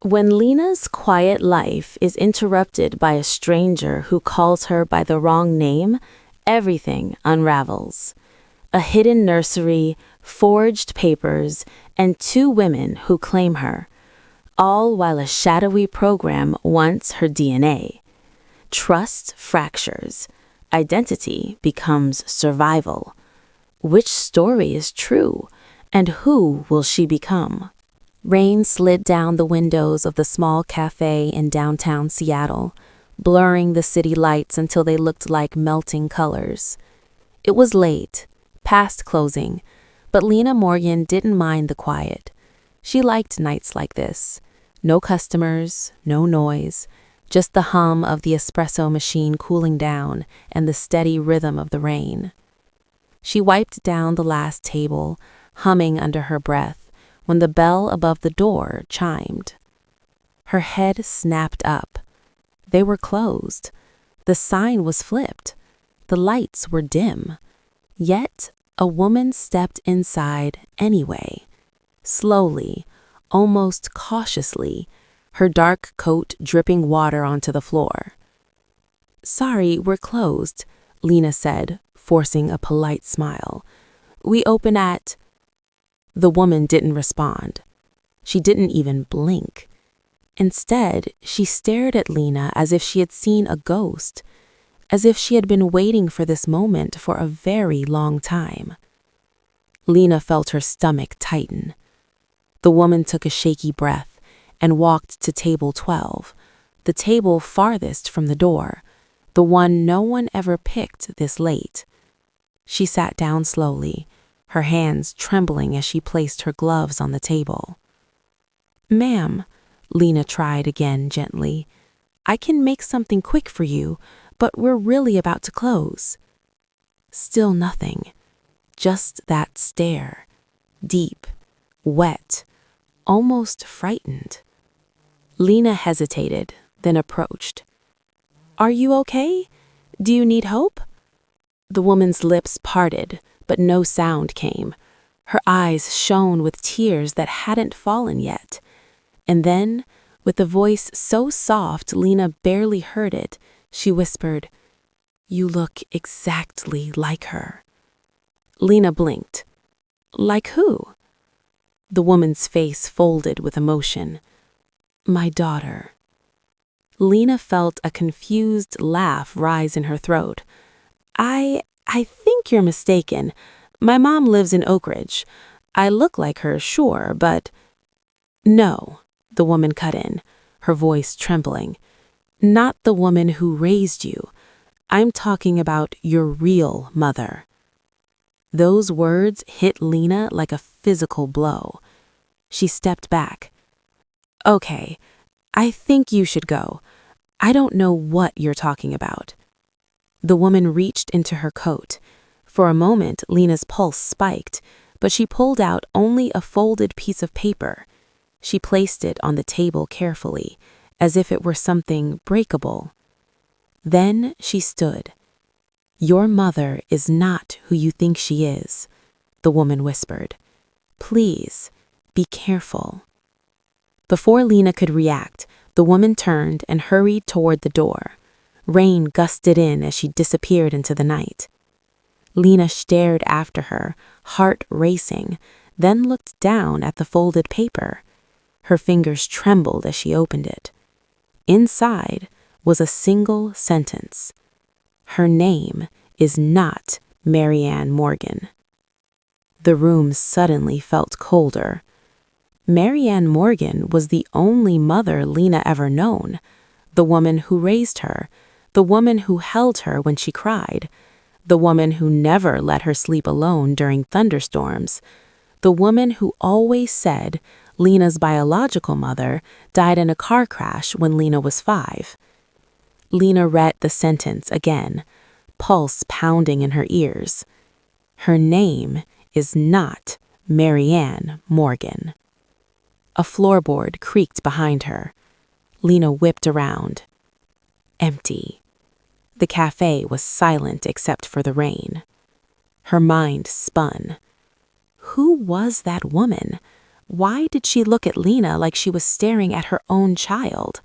When Lena's quiet life is interrupted by a stranger who calls her by the wrong name, everything unravels. A hidden nursery, forged papers, and two women who claim her, all while a shadowy program wants her DNA. Trust fractures. Identity becomes survival. Which story is true, and who will she become? Rain slid down the windows of the small cafe in downtown Seattle, blurring the city lights until they looked like melting colors. It was late, past closing, but Lena Morgan didn't mind the quiet. She liked nights like this. No customers, no noise, just the hum of the espresso machine cooling down and the steady rhythm of the rain. She wiped down the last table, humming under her breath, when the bell above the door chimed. Her head snapped up. They were closed. The sign was flipped. The lights were dim. Yet a woman stepped inside anyway. Slowly, almost cautiously, her dark coat dripping water onto the floor. "Sorry, we're closed," Lena said, forcing a polite smile. "We open at—" The woman didn't respond. She didn't even blink. Instead, she stared at Lena as if she had seen a ghost, as if she had been waiting for this moment for a very long time. Lena felt her stomach tighten. The woman took a shaky breath and walked to table 12, the table farthest from the door, the one no one ever picked this late. She sat down slowly, her hands trembling as she placed her gloves on the table. "Ma'am," Lena tried again gently, "I can make something quick for you, but we're really about to close." Still nothing. Just that stare. Deep, wet, almost frightened. Lena hesitated, then approached. "Are you okay? Do you need hope?" The woman's lips parted, but no sound came. Her eyes shone with tears that hadn't fallen yet. And then, with a voice so soft Lena barely heard it, she whispered, "You look exactly like her." Lena blinked. "Like who?" The woman's face folded with emotion. "My daughter." Lena felt a confused laugh rise in her throat. I think you're mistaken. My mom lives in Oak Ridge. I look like her, sure, but—" "No," the woman cut in, her voice trembling. "Not the woman who raised you. I'm talking about your real mother." Those words hit Lena like a physical blow. She stepped back. "Okay, I think you should go. I don't know what you're talking about." The woman reached into her coat. For a moment, Lena's pulse spiked, but she pulled out only a folded piece of paper. She placed it on the table carefully, as if it were something breakable. Then she stood. "Your mother is not who you think she is," the woman whispered. "Please, be careful." Before Lena could react, the woman turned and hurried toward the door. Rain gusted in as she disappeared into the night. Lena stared after her, heart racing, then looked down at the folded paper. Her fingers trembled as she opened it. Inside was a single sentence. "Her name is not Marianne Morgan." The room suddenly felt colder. Marianne Morgan was the only mother Lena ever known, the woman who raised her, the woman who held her when she cried, the woman who never let her sleep alone during thunderstorms, the woman who always said Lena's biological mother died in a car crash when Lena was 5. Lena read the sentence again, pulse pounding in her ears. Her name is not Marianne Morgan. A floorboard creaked behind her. Lena whipped around. Empty. The cafe was silent except for the rain. Her mind spun. Who was that woman? Why did she look at Lena like she was staring at her own child?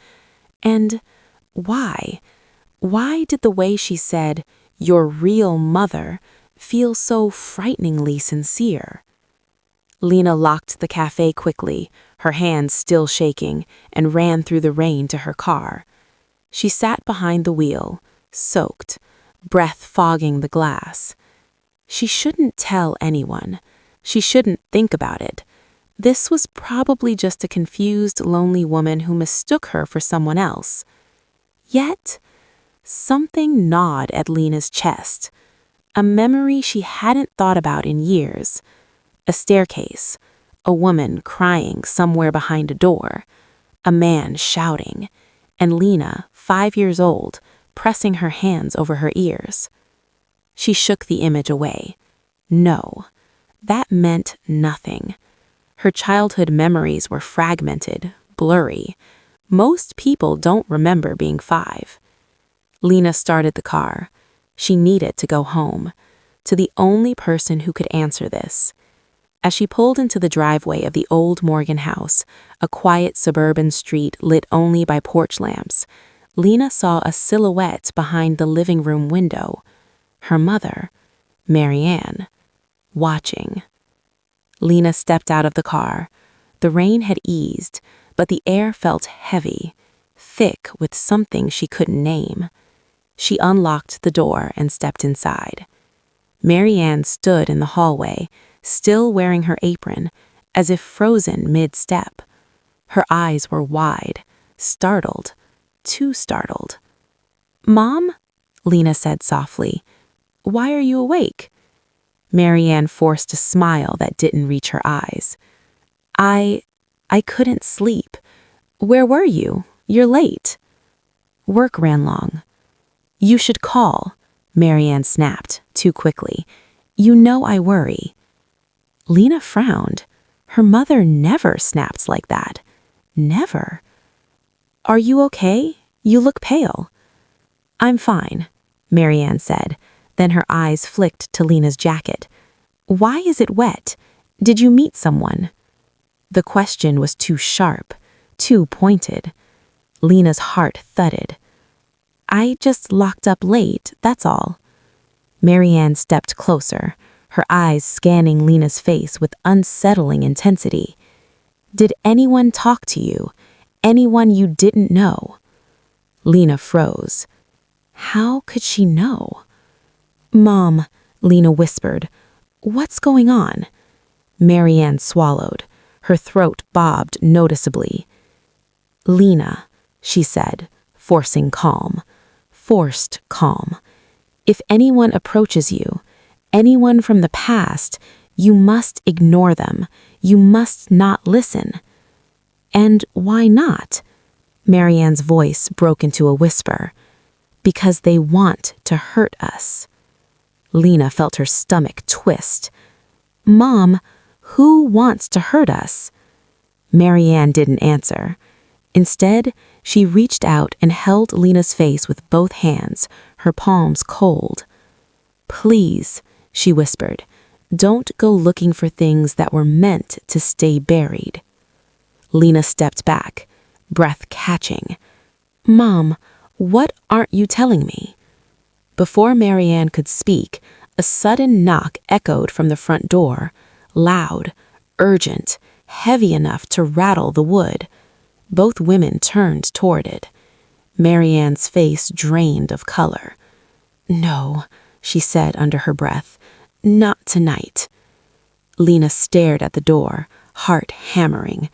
And why? Why did the way she said, "Your real mother," feel so frighteningly sincere? Lena locked the cafe quickly, her hands still shaking, and ran through the rain to her car. She sat behind the wheel, soaked, breath fogging the glass. She shouldn't tell anyone. She shouldn't think about it. This was probably just a confused, lonely woman who mistook her for someone else. Yet, something gnawed at Lena's chest. A memory she hadn't thought about in years. A staircase, a woman crying somewhere behind a door, a man shouting, and Lena, 5 years old, pressing her hands over her ears. She shook the image away. No, that meant nothing. Her childhood memories were fragmented, blurry. Most people don't remember being 5. Lena started the car. She needed to go home, to the only person who could answer this. As she pulled into the driveway of the old Morgan house, a quiet suburban street lit only by porch lamps, Lena saw a silhouette behind the living room window. Her mother, Marianne, watching. Lena stepped out of the car. The rain had eased, but the air felt heavy, thick with something she couldn't name. She unlocked the door and stepped inside. Marianne stood in the hallway, still wearing her apron, as if frozen mid-step. Her eyes were wide, startled, too startled. "Mom?" Lena said softly. "Why are you awake?" Marianne forced a smile that didn't reach her eyes. I couldn't sleep. Where were you? You're late." "Work ran long." "You should call," Marianne snapped, too quickly. "You know I worry." Lena frowned. Her mother never snaps like that. Never. "Are you okay? You look pale." "I'm fine," Marianne said. Then her eyes flicked to Lena's jacket. "Why is it wet? Did you meet someone?" The question was too sharp, too pointed. Lena's heart thudded. "I just locked up late, that's all." Marianne stepped closer, her eyes scanning Lena's face with unsettling intensity. "Did anyone talk to you? Anyone you didn't know?" Lena froze. How could she know? "Mom," Lena whispered, "what's going on?" Marianne swallowed. Her throat bobbed noticeably. "Lena," she said, forcing calm. Forced calm. "If anyone approaches you, anyone from the past, you must ignore them. You must not listen." "And why not?" Marianne's voice broke into a whisper. "Because they want to hurt us." Lena felt her stomach twist. "Mom, who wants to hurt us?" Marianne didn't answer. Instead, she reached out and held Lena's face with both hands, her palms cold. "Please," she whispered, "don't go looking for things that were meant to stay buried." Lena stepped back, breath catching. "Mom, what aren't you telling me?" Before Marianne could speak, a sudden knock echoed from the front door, loud, urgent, heavy enough to rattle the wood. Both women turned toward it. Marianne's face drained of color. "No," she said under her breath, "not tonight." Lena stared at the door, heart hammering.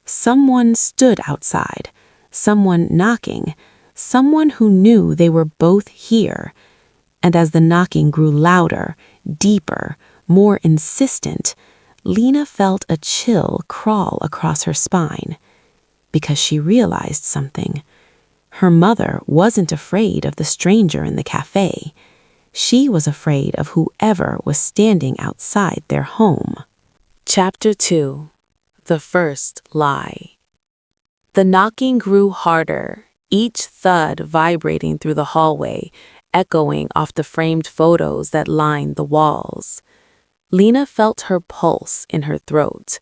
Someone stood outside, someone knocking, someone who knew they were both here. And as the knocking grew louder, deeper, more insistent, Lena felt a chill crawl across her spine. Because she realized something. Her mother wasn't afraid of the stranger in the cafe. She was afraid of whoever was standing outside their home. Chapter 2. The First Lie. The knocking grew harder, each thud vibrating through the hallway, echoing off the framed photos that lined the walls. Lena felt her pulse in her throat.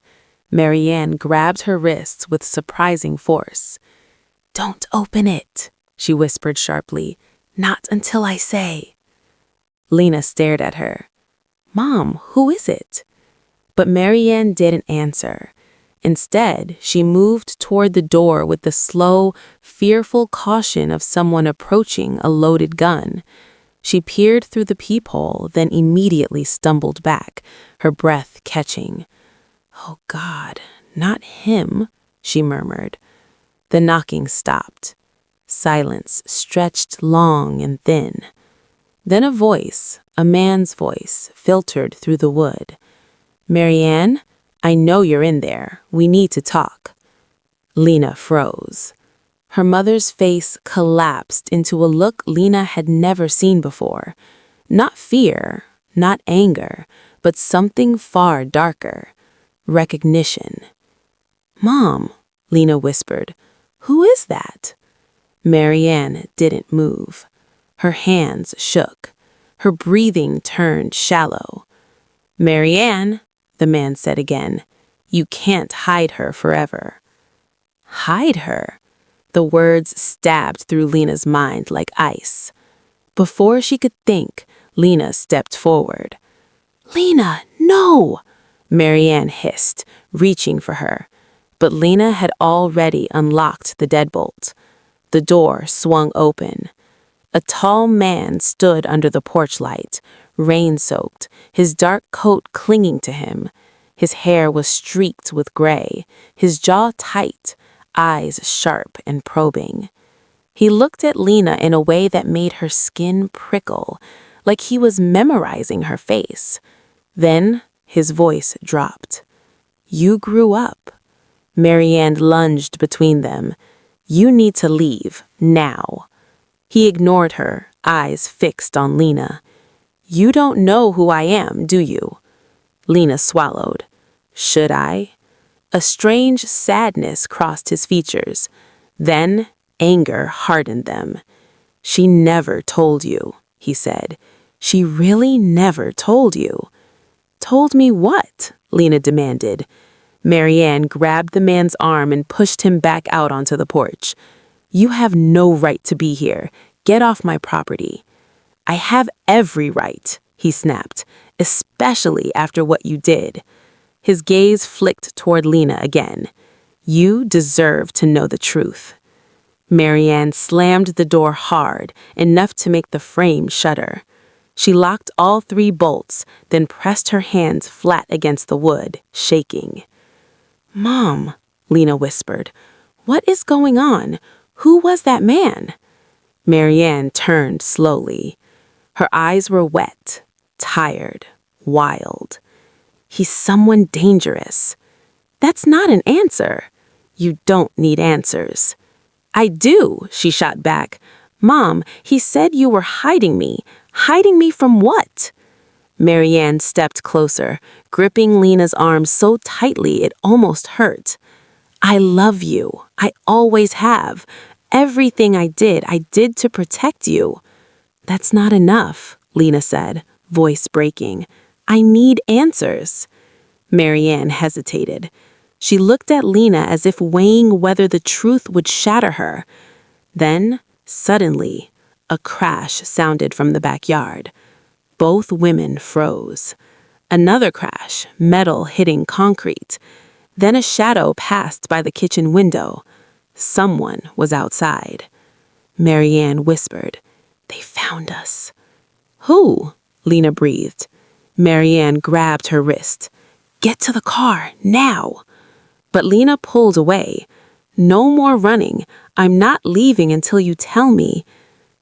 Marianne grabbed her wrists with surprising force. "Don't open it," she whispered sharply. "Not until I say." Lena stared at her. "Mom, who is it?" But Marianne didn't answer. Instead, she moved toward the door with the slow, fearful caution of someone approaching a loaded gun. She peered through the peephole, then immediately stumbled back, her breath catching. "Oh God, not him," she murmured. The knocking stopped. Silence stretched long and thin. Then a voice, a man's voice, filtered through the wood. "Marianne, I know you're in there. We need to talk." Lena froze. Her mother's face collapsed into a look Lena had never seen before. Not fear, not anger, but something far darker. Recognition. "Mom," Lena whispered, "who is that?" Marianne didn't move. Her hands shook. Her breathing turned shallow. "Marianne," the man said again, "you can't hide her forever." Hide her? The words stabbed through Lena's mind like ice. Before she could think, Lena stepped forward. "Lena, no!" Marianne hissed, reaching for her. But Lena had already unlocked the deadbolt. The door swung open. A tall man stood under the porch light, rain-soaked, his dark coat clinging to him. His hair was streaked with gray, his jaw tight, eyes sharp and probing. He looked at Lena in a way that made her skin prickle, like he was memorizing her face. Then his voice dropped. "You grew up." Marianne lunged between them. "You need to leave, now." He ignored her, eyes fixed on Lena. "You don't know who I am, do you?" Lena swallowed. "Should I?" A strange sadness crossed his features. Then anger hardened them. "She never told you," he said. "She really never told you." "Told me what?" Lena demanded. Marianne grabbed the man's arm and pushed him back out onto the porch. "You have no right to be here. Get off my property." "I have every right," he snapped, "especially after what you did." His gaze flicked toward Lena again. "You deserve to know the truth." Marianne slammed the door hard, enough to make the frame shudder. She locked all 3 bolts, then pressed her hands flat against the wood, shaking. "Mom," Lena whispered, "what is going on? Who was that man?" Marianne turned slowly. Her eyes were wet, tired, wild. "He's someone dangerous." "That's not an answer." "You don't need answers." "I do," she shot back. "Mom, he said you were hiding me. Hiding me from what?" Marianne stepped closer, gripping Lena's arm so tightly it almost hurt. "I love you. I always have. Everything I did to protect you." "That's not enough," Lena said, voice breaking. "I need answers." Marianne hesitated. She looked at Lena as if weighing whether the truth would shatter her. Then, suddenly, a crash sounded from the backyard. Both women froze. Another crash, metal hitting concrete. Then a shadow passed by the kitchen window. Someone was outside. Marianne whispered, "They found us." "Who?" Lena breathed. Marianne grabbed her wrist. "Get to the car, now." But Lena pulled away. "No more running. I'm not leaving until you tell me."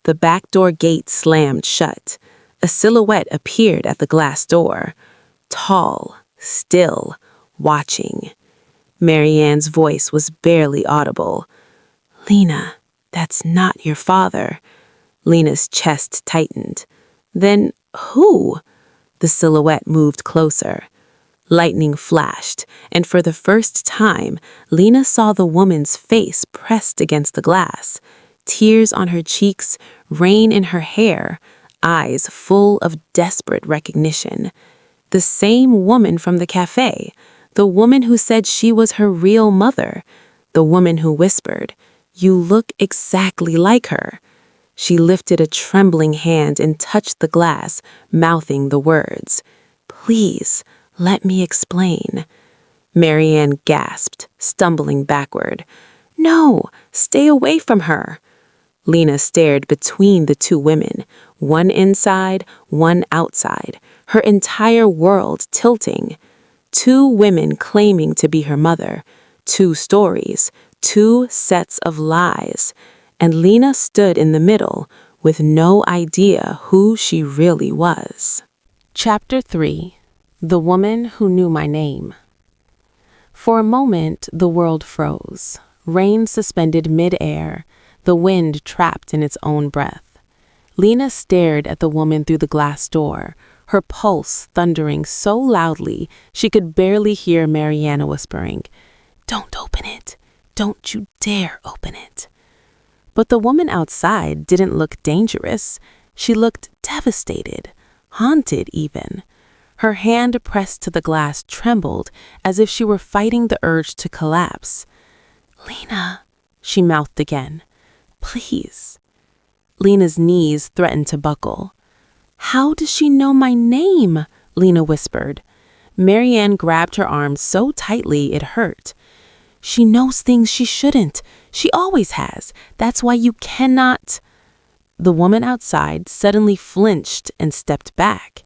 The back door gate slammed shut. A silhouette appeared at the glass door. Tall, still, watching. Marianne's voice was barely audible. "Lena, that's not your father." Lena's chest tightened. "Then who?" The silhouette moved closer. Lightning flashed, and for the first time, Lena saw the woman's face pressed against the glass. Tears on her cheeks, rain in her hair, eyes full of desperate recognition. The same woman from the cafe, The woman who said she was her real mother. The woman who whispered, "You look exactly like her." She lifted a trembling hand and touched the glass, mouthing the words, "Please, let me explain." Marianne gasped, stumbling backward. "No, stay away from her." Lena stared between the two women, one inside, one outside, her entire world tilting. Two women claiming to be her mother, two stories, two sets of lies, and Lena stood in the middle with no idea who she really was. Chapter 3. The Woman Who Knew My Name. For a moment, the world froze, rain suspended mid-air, the wind trapped in its own breath. Lena stared at the woman through the glass door, her pulse thundering so loudly she could barely hear Mariana whispering, "Don't open it. Don't you dare open it." But the woman outside didn't look dangerous. She looked devastated, haunted even. Her hand pressed to the glass trembled as if she were fighting the urge to collapse. "Lena," she mouthed again. "Please." Lena's knees threatened to buckle. "How does she know my name?" Lena whispered. Marianne grabbed her arm so tightly it hurt. "She knows things she shouldn't. She always has. That's why you cannot." The woman outside suddenly flinched and stepped back.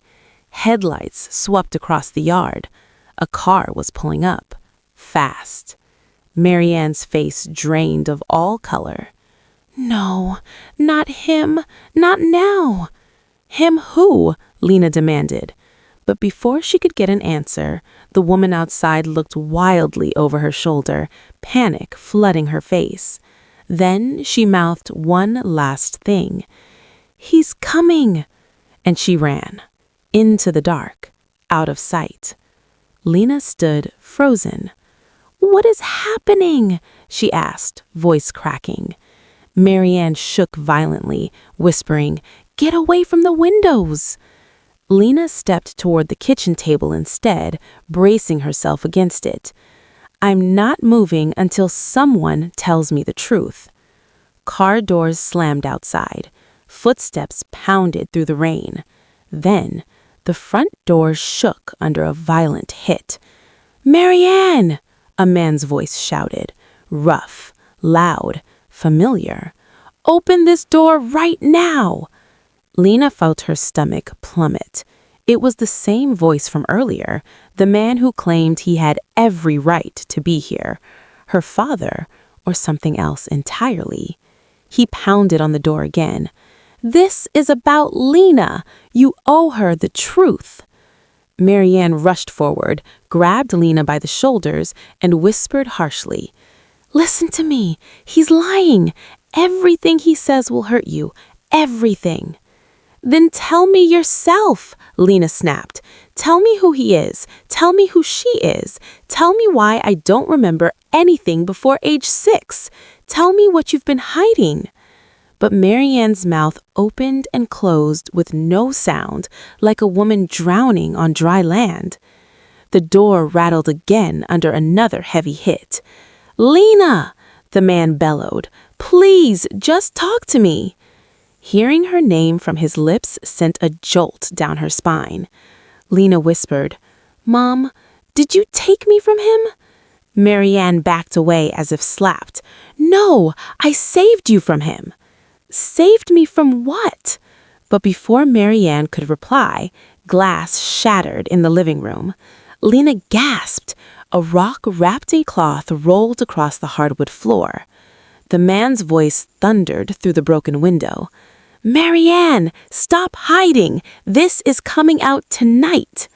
Headlights swept across the yard. A car was pulling up, fast. Marianne's face drained of all color. "No, not him, not now." "Him who?" Lena demanded. But before she could get an answer, the woman outside looked wildly over her shoulder, panic flooding her face. Then she mouthed one last thing. "He's coming!" And she ran. Into the dark, out of sight. Lena stood frozen. "What is happening?" she asked, voice cracking. Marianne shook violently, whispering, "Get away from the windows!" Lena stepped toward the kitchen table instead, bracing herself against it. "I'm not moving until someone tells me the truth." Car doors slammed outside. Footsteps pounded through the rain. Then, the front door shook under a violent hit. "Marianne!" a man's voice shouted, rough, loud, familiar. "Open this door right now!" Lena felt her stomach plummet. It was the same voice from earlier, the man who claimed he had every right to be here. Her father, or something else entirely. He pounded on the door again. "This is about Lena. You owe her the truth." Marianne rushed forward, grabbed Lena by the shoulders, and whispered harshly, "Listen to me. He's lying. Everything he says will hurt you. Everything." "Then tell me yourself," Lena snapped. "Tell me who he is. Tell me who she is. Tell me why I don't remember anything before age 6. Tell me what you've been hiding." But Marianne's mouth opened and closed with no sound, like a woman drowning on dry land. The door rattled again under another heavy hit. "Lena!" the man bellowed. "Please, just talk to me." Hearing her name from his lips sent a jolt down her spine. Lena whispered, "Mom, did you take me from him?" Marianne backed away as if slapped. "No, I saved you from him." "Saved me from what?" But before Marianne could reply, glass shattered in the living room. Lena gasped. A rock wrapped in cloth rolled across the hardwood floor. The man's voice thundered through the broken window. "Marianne, stop hiding! This is coming out tonight!"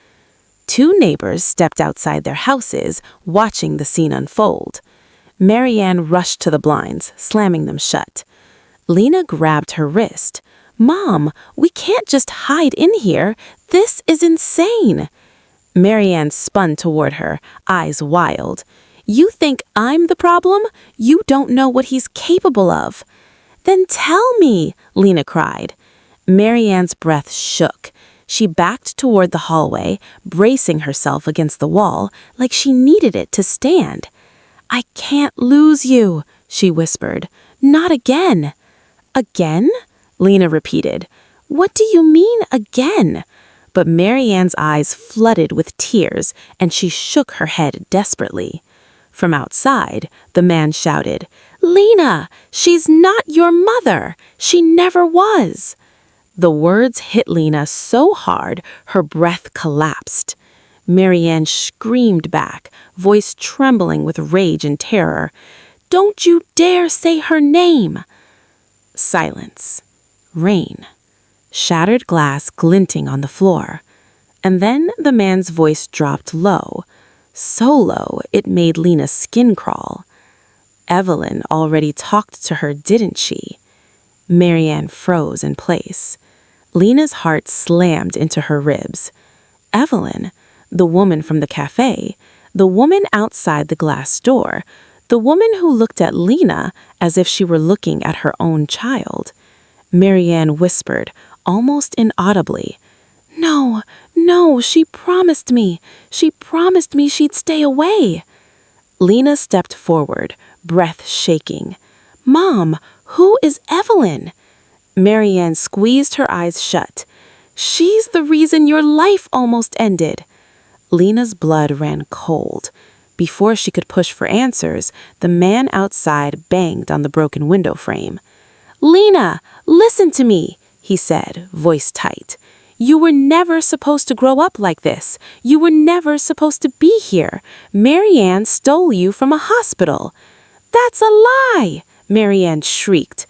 Two neighbors stepped outside their houses, watching the scene unfold. Marianne rushed to the blinds, slamming them shut. Lena grabbed her wrist. "Mom, we can't just hide in here. This is insane." Marianne spun toward her, eyes wild. "You think I'm the problem? You don't know what he's capable of." "Then tell me," Lena cried. Marianne's breath shook. She backed toward the hallway, bracing herself against the wall like she needed it to stand. "I can't lose you," she whispered. "Not again." "Again?" Lena repeated. "What do you mean, again?" But Marianne's eyes flooded with tears, and she shook her head desperately. From outside, the man shouted, "Lena, she's not your mother. She never was." The words hit Lena so hard, her breath collapsed. Marianne screamed back, voice trembling with rage and terror, "Don't you dare say her name!" Silence. Rain. Shattered glass glinting on the floor. And then the man's voice dropped low, so low it made Lena's skin crawl. Evelyn already talked to her, didn't she? Marianne froze in place. Lena's heart slammed into her ribs. Evelyn, the woman from the cafe, the woman outside the glass door, the woman who looked at Lena as if she were looking at her own child. Marianne whispered, almost inaudibly, "No, no, she promised me. She promised me she'd stay away." Lena stepped forward, breath shaking. "Mom, who is Evelyn?" Marianne squeezed her eyes shut. "She's the reason your life almost ended." Lena's blood ran cold. Before she could push for answers, the man outside banged on the broken window frame. "Lena, listen to me," he said, voice tight. "You were never supposed to grow up like this. You were never supposed to be here. Marianne stole you from a hospital." "That's a lie!" Marianne shrieked.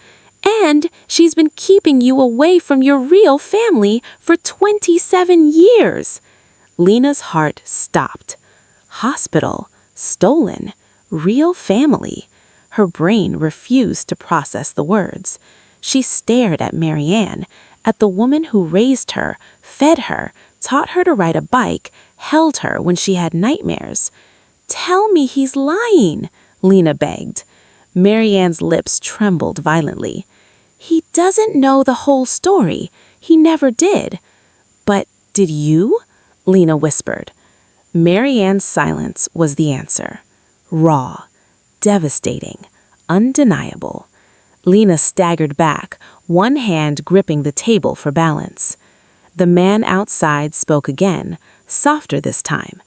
"And she's been keeping you away from your real family for 27 years. Lena's heart stopped. Hospital, stolen, real family. Her brain refused to process the words. She stared at Marianne, at the woman who raised her, fed her, taught her to ride a bike, held her when she had nightmares. "Tell me he's lying," Lena begged. Marianne's lips trembled violently. "He doesn't know the whole story. He never did." "But did you?" Lena whispered. Marianne's silence was the answer. Raw, devastating, undeniable. Lena staggered back, one hand gripping the table for balance. The man outside spoke again, softer this time.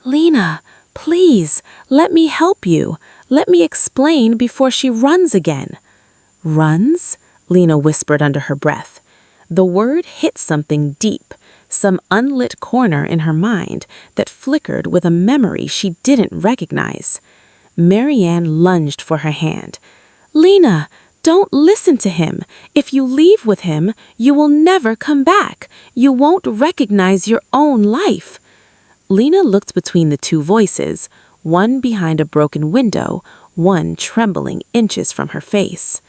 "Lena, please, let me help you. Let me explain before she runs again." "Runs?" Lena whispered under her breath. The word hit something deep, some unlit corner in her mind that flickered with a memory she didn't recognize. Marianne lunged for her hand. "Lena, don't listen to him. If you leave with him, you will never come back. You won't recognize your own life." Lena looked between the two voices, one behind a broken window, one trembling inches from her face.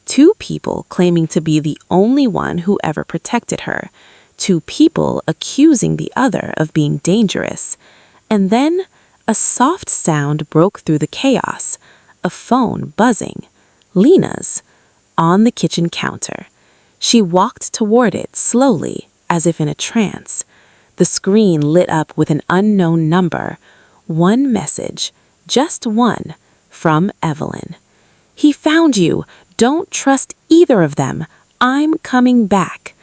Two people claiming to be the only one who ever protected her. Two people accusing the other of being dangerous. And then a soft sound broke through the chaos. A phone buzzing. Lena's. On the kitchen counter. She walked toward it slowly, as if in a trance. The screen lit up with an unknown number. One message, just one, from Evelyn. "He found you. Don't trust either of them. I'm coming back."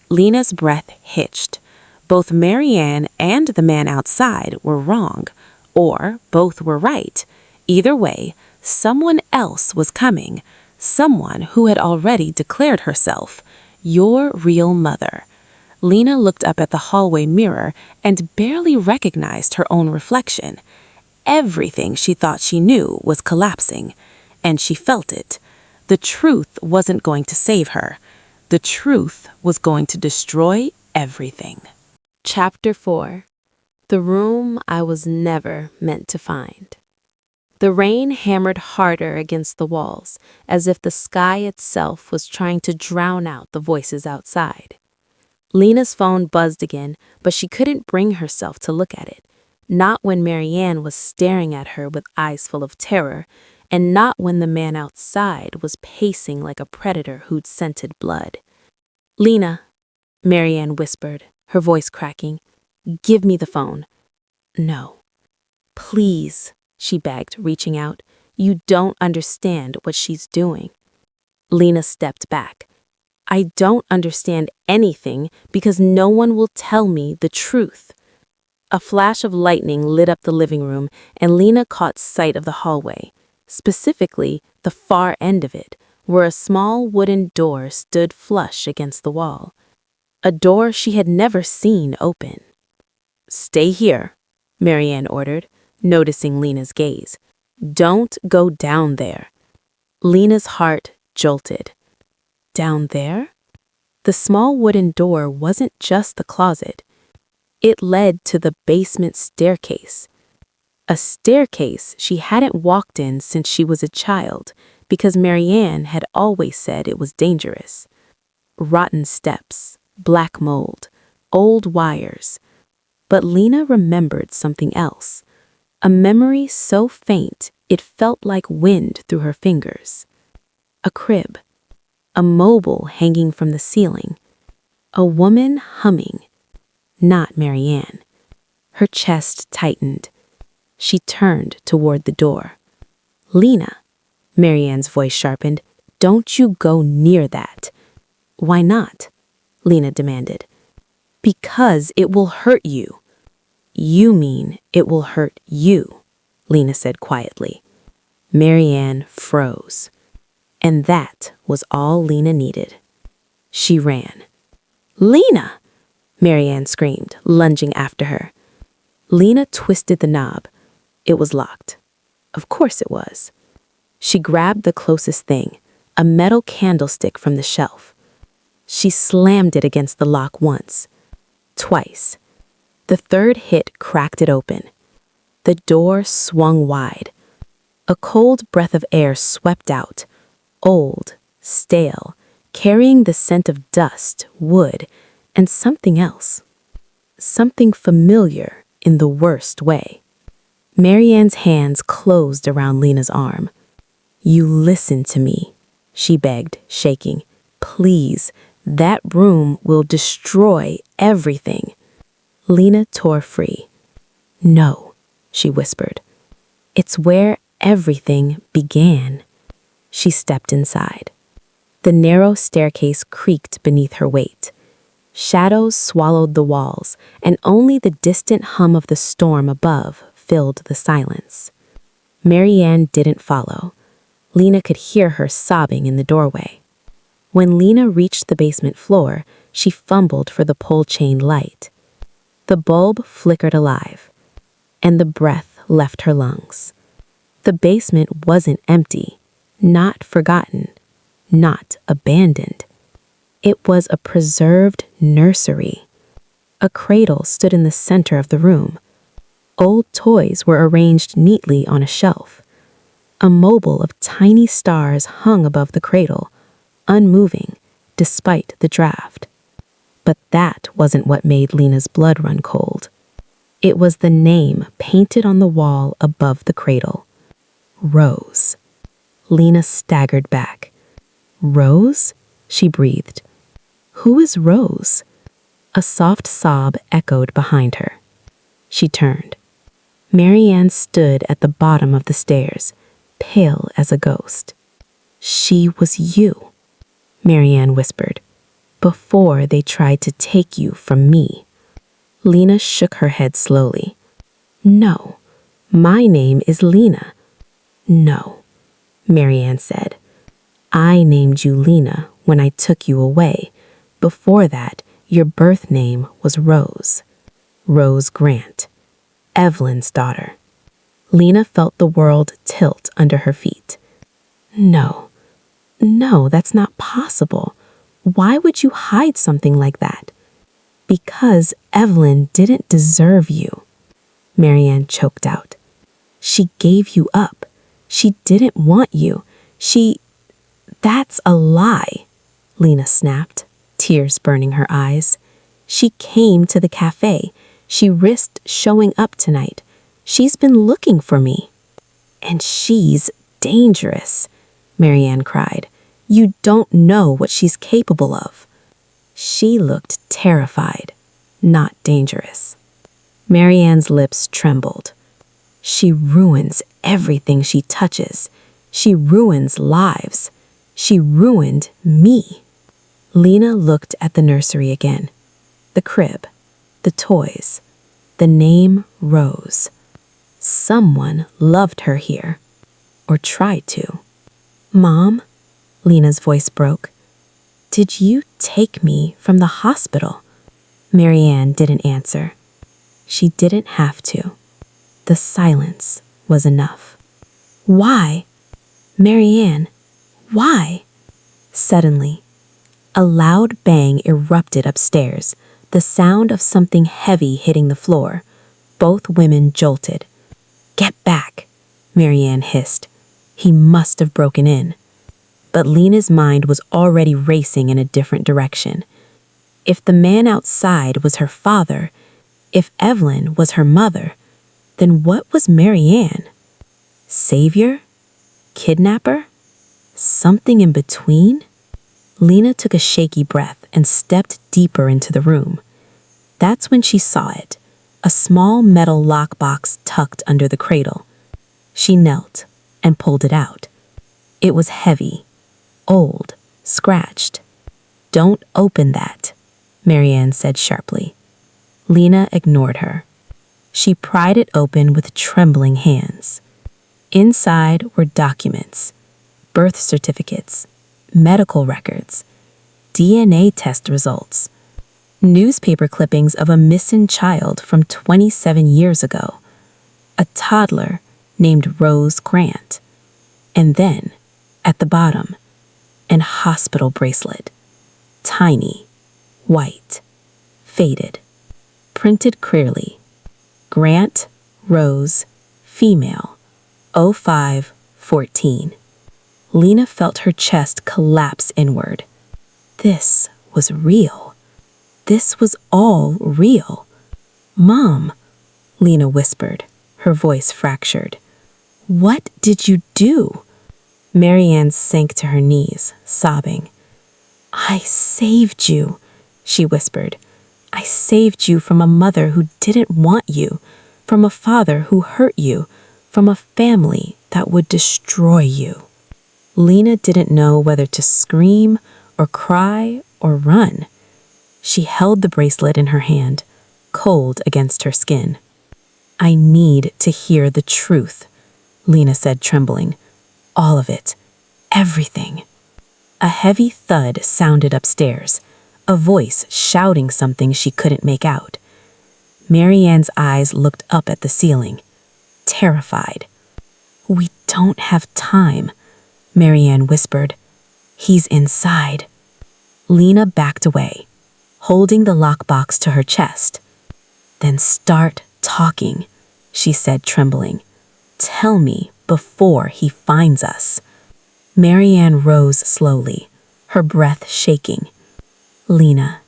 Lena's breath hitched. Both Marianne and the man outside were wrong, or both were right. Either way, someone else was coming, someone who had already declared herself, your real mother. Lena looked up at the hallway mirror and barely recognized her own reflection. Everything she thought she knew was collapsing, and she felt it. The truth wasn't going to save her. The truth was going to destroy everything. Chapter 4. The Room I Was Never Meant to Find. The rain hammered harder against the walls, as if the sky itself was trying to drown out the voices outside. Lena's phone buzzed again, but she couldn't bring herself to look at it. Not when Marianne was staring at her with eyes full of terror, and not when the man outside was pacing like a predator who'd scented blood. "Lena," Marianne whispered, her voice cracking. "Give me the phone." "No. Please," she begged, reaching out. "You don't understand what she's doing." Lena stepped back. "I don't understand anything because no one will tell me the truth." A flash of lightning lit up the living room, and Lena caught sight of the hallway, specifically the far end of it, where a small wooden door stood flush against the wall. A door she had never seen open. "Stay here," Marianne ordered, noticing Lena's gaze. "Don't go down there." Lena's heart jolted. Down there? The small wooden door wasn't just the closet. It led to the basement staircase. A staircase she hadn't walked in since she was a child because Marianne had always said it was dangerous. Rotten steps, black mold, old wires. But Lena remembered something else. A memory so faint it felt like wind through her fingers. A crib. A mobile hanging from the ceiling. A woman humming. Not Marianne. Her chest tightened. She turned toward the door. "Lena," Marianne's voice sharpened, "don't you go near that." "Why not?" Lena demanded. "Because it will hurt you." "You mean it will hurt you," Lena said quietly. Marianne froze. And that was all Lena needed. She ran. "Lena!" Marianne screamed, lunging after her. Lena twisted the knob. It was locked. Of course it was. She grabbed the closest thing, a metal candlestick from the shelf. She slammed it against the lock once, twice. The third hit cracked it open. The door swung wide. A cold breath of air swept out, old, stale, carrying the scent of dust, wood, and something else. Something familiar in the worst way. Marianne's hands closed around Lena's arm. "You listen to me," she begged, shaking. "Please, that room will destroy everything." Lena tore free. "No," she whispered. "It's where everything began." She stepped inside. The narrow staircase creaked beneath her weight. Shadows swallowed the walls, and only the distant hum of the storm above filled the silence. Marianne didn't follow. Lena could hear her sobbing in the doorway. When Lena reached the basement floor, she fumbled for the pull-chain light. The bulb flickered alive, and the breath left her lungs. The basement wasn't empty, not forgotten, not abandoned. It was a preserved nursery. A cradle stood in the center of the room. Old toys were arranged neatly on a shelf. A mobile of tiny stars hung above the cradle, unmoving despite the draft. But that wasn't what made Lena's blood run cold. It was the name painted on the wall above the cradle. Rose. Lena staggered back. "Rose?" she breathed. "Who is Rose?" A soft sob echoed behind her. She turned. Marianne stood at the bottom of the stairs, pale as a ghost. "She was you," Marianne whispered, "before they tried to take you from me." Lena shook her head slowly. "No, my name is Lena." "No," Marianne said. "I named you Lena when I took you away. Before that, your birth name was Rose. Rose Grant, Evelyn's daughter." Lena felt the world tilt under her feet. No, that's not possible. Why would you hide something like that?" "Because Evelyn didn't deserve you," Marianne choked out. "She gave you up. She didn't want you. That's a lie," Lena snapped, tears burning her eyes. "She came to the cafe. She risked showing up tonight. She's been looking for me." "And she's dangerous," Marianne cried. "You don't know what she's capable of." She looked terrified. not dangerous. Marianne's lips trembled. She ruins everything she touches. She ruins lives. She ruined me. Lena looked at the nursery again. The crib, the toys, the name Rose. Someone loved her here, or tried to. Mom, Lena's voice broke. Did you take me from the hospital? Marianne didn't answer. She didn't have to. The silence was enough. Why? Marianne, why? Suddenly, a loud bang erupted upstairs, the sound of something heavy hitting the floor. Both women jolted. Get back, Marianne hissed. He must have broken in. But Lena's mind was already racing in a different direction. If the man outside was her father, if Evelyn was her mother, then what was Marianne? Savior? Kidnapper? Something in between? Lena took a shaky breath and stepped deeper into the room. That's when she saw it, a small metal lockbox tucked under the cradle. She knelt and pulled it out. It was heavy, old, scratched. Don't open that, Marianne said sharply. Lena ignored her. She pried it open with trembling hands. Inside were documents, birth certificates, medical records, DNA test results, newspaper clippings of a missing child from 27 years ago, a toddler named Rose Grant, and then, at the bottom, an hospital bracelet, tiny, white, faded, printed clearly, Grant, Rose, female, 0514. Lena felt her chest collapse inward. This was real. This was all real. Mom, Lena whispered, her voice fractured. What did you do? Marianne sank to her knees, sobbing. I saved you, she whispered. I saved you from a mother who didn't want you, from a father who hurt you, from a family that would destroy you. Lena didn't know whether to scream or cry or run. She held the bracelet in her hand, cold against her skin. I need to hear the truth, Lena said, trembling. All of it. Everything. A heavy thud sounded upstairs, a voice shouting something she couldn't make out. Marianne's eyes looked up at the ceiling, terrified. We don't have time, Marianne whispered. He's inside. Lena backed away, holding the lockbox to her chest. Then start talking, she said, trembling. Tell me before he finds us. Marianne rose slowly, her breath shaking. Lena,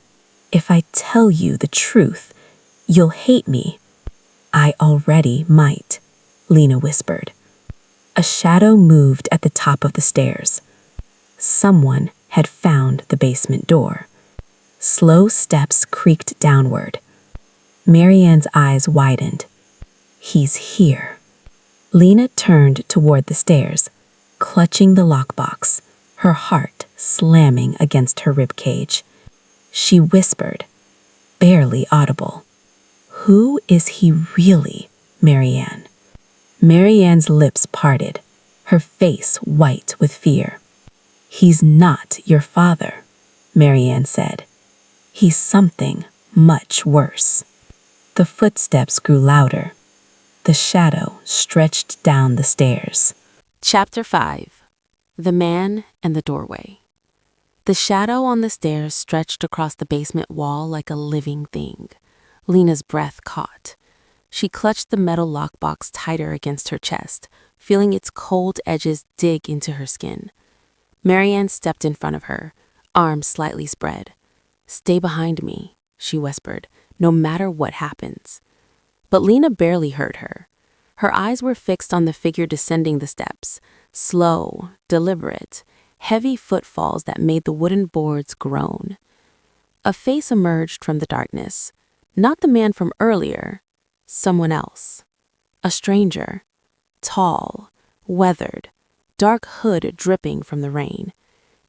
if I tell you the truth, you'll hate me. I already might, Lena whispered. A shadow moved at the top of the stairs. Someone had found the basement door. Slow steps creaked downward. Marianne's eyes widened. He's here. Lena turned toward the stairs, clutching the lockbox, her heart slamming against her ribcage. She whispered, barely audible. Who is he really, Marianne? Marianne's lips parted, her face white with fear. He's not your father, Marianne said. He's something much worse. The footsteps grew louder. The shadow stretched down the stairs. Chapter 5. The Man and the Doorway. The shadow on the stairs stretched across the basement wall like a living thing. Lena's breath caught. She clutched the metal lockbox tighter against her chest, feeling its cold edges dig into her skin. Marianne stepped in front of her, arms slightly spread. Stay behind me, she whispered, no matter what happens. But Lena barely heard her. Her eyes were fixed on the figure descending the steps, slow, deliberate, heavy footfalls that made the wooden boards groan. A face emerged from the darkness, Not the man from earlier, someone else. A stranger, tall, weathered, dark hood dripping from the rain.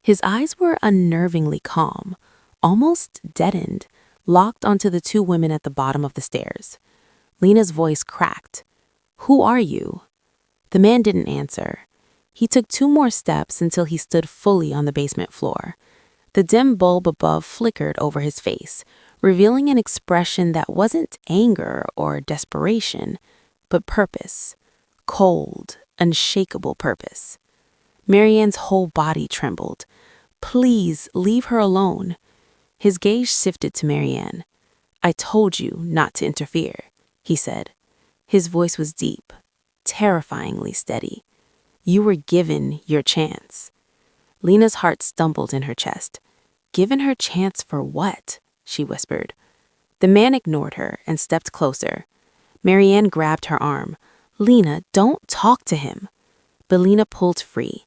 His eyes were unnervingly calm, almost deadened, locked onto the two women at the bottom of the stairs. Lena's voice cracked. "Who are you?" The man didn't answer. He took 2 more steps until he stood fully on the basement floor. The dim bulb above flickered over his face, revealing an expression that wasn't anger or desperation, but purpose. Cold, unshakable purpose. Marianne's whole body trembled. "Please, leave her alone." His gaze shifted to Marianne. "I told you not to interfere," he said. His voice was deep, terrifyingly steady. "You were given your chance." Lena's heart stumbled in her chest. "Given her chance for what?" she whispered. The man ignored her and stepped closer. Marianne grabbed her arm. "Lena, don't talk to him." But Lena pulled free.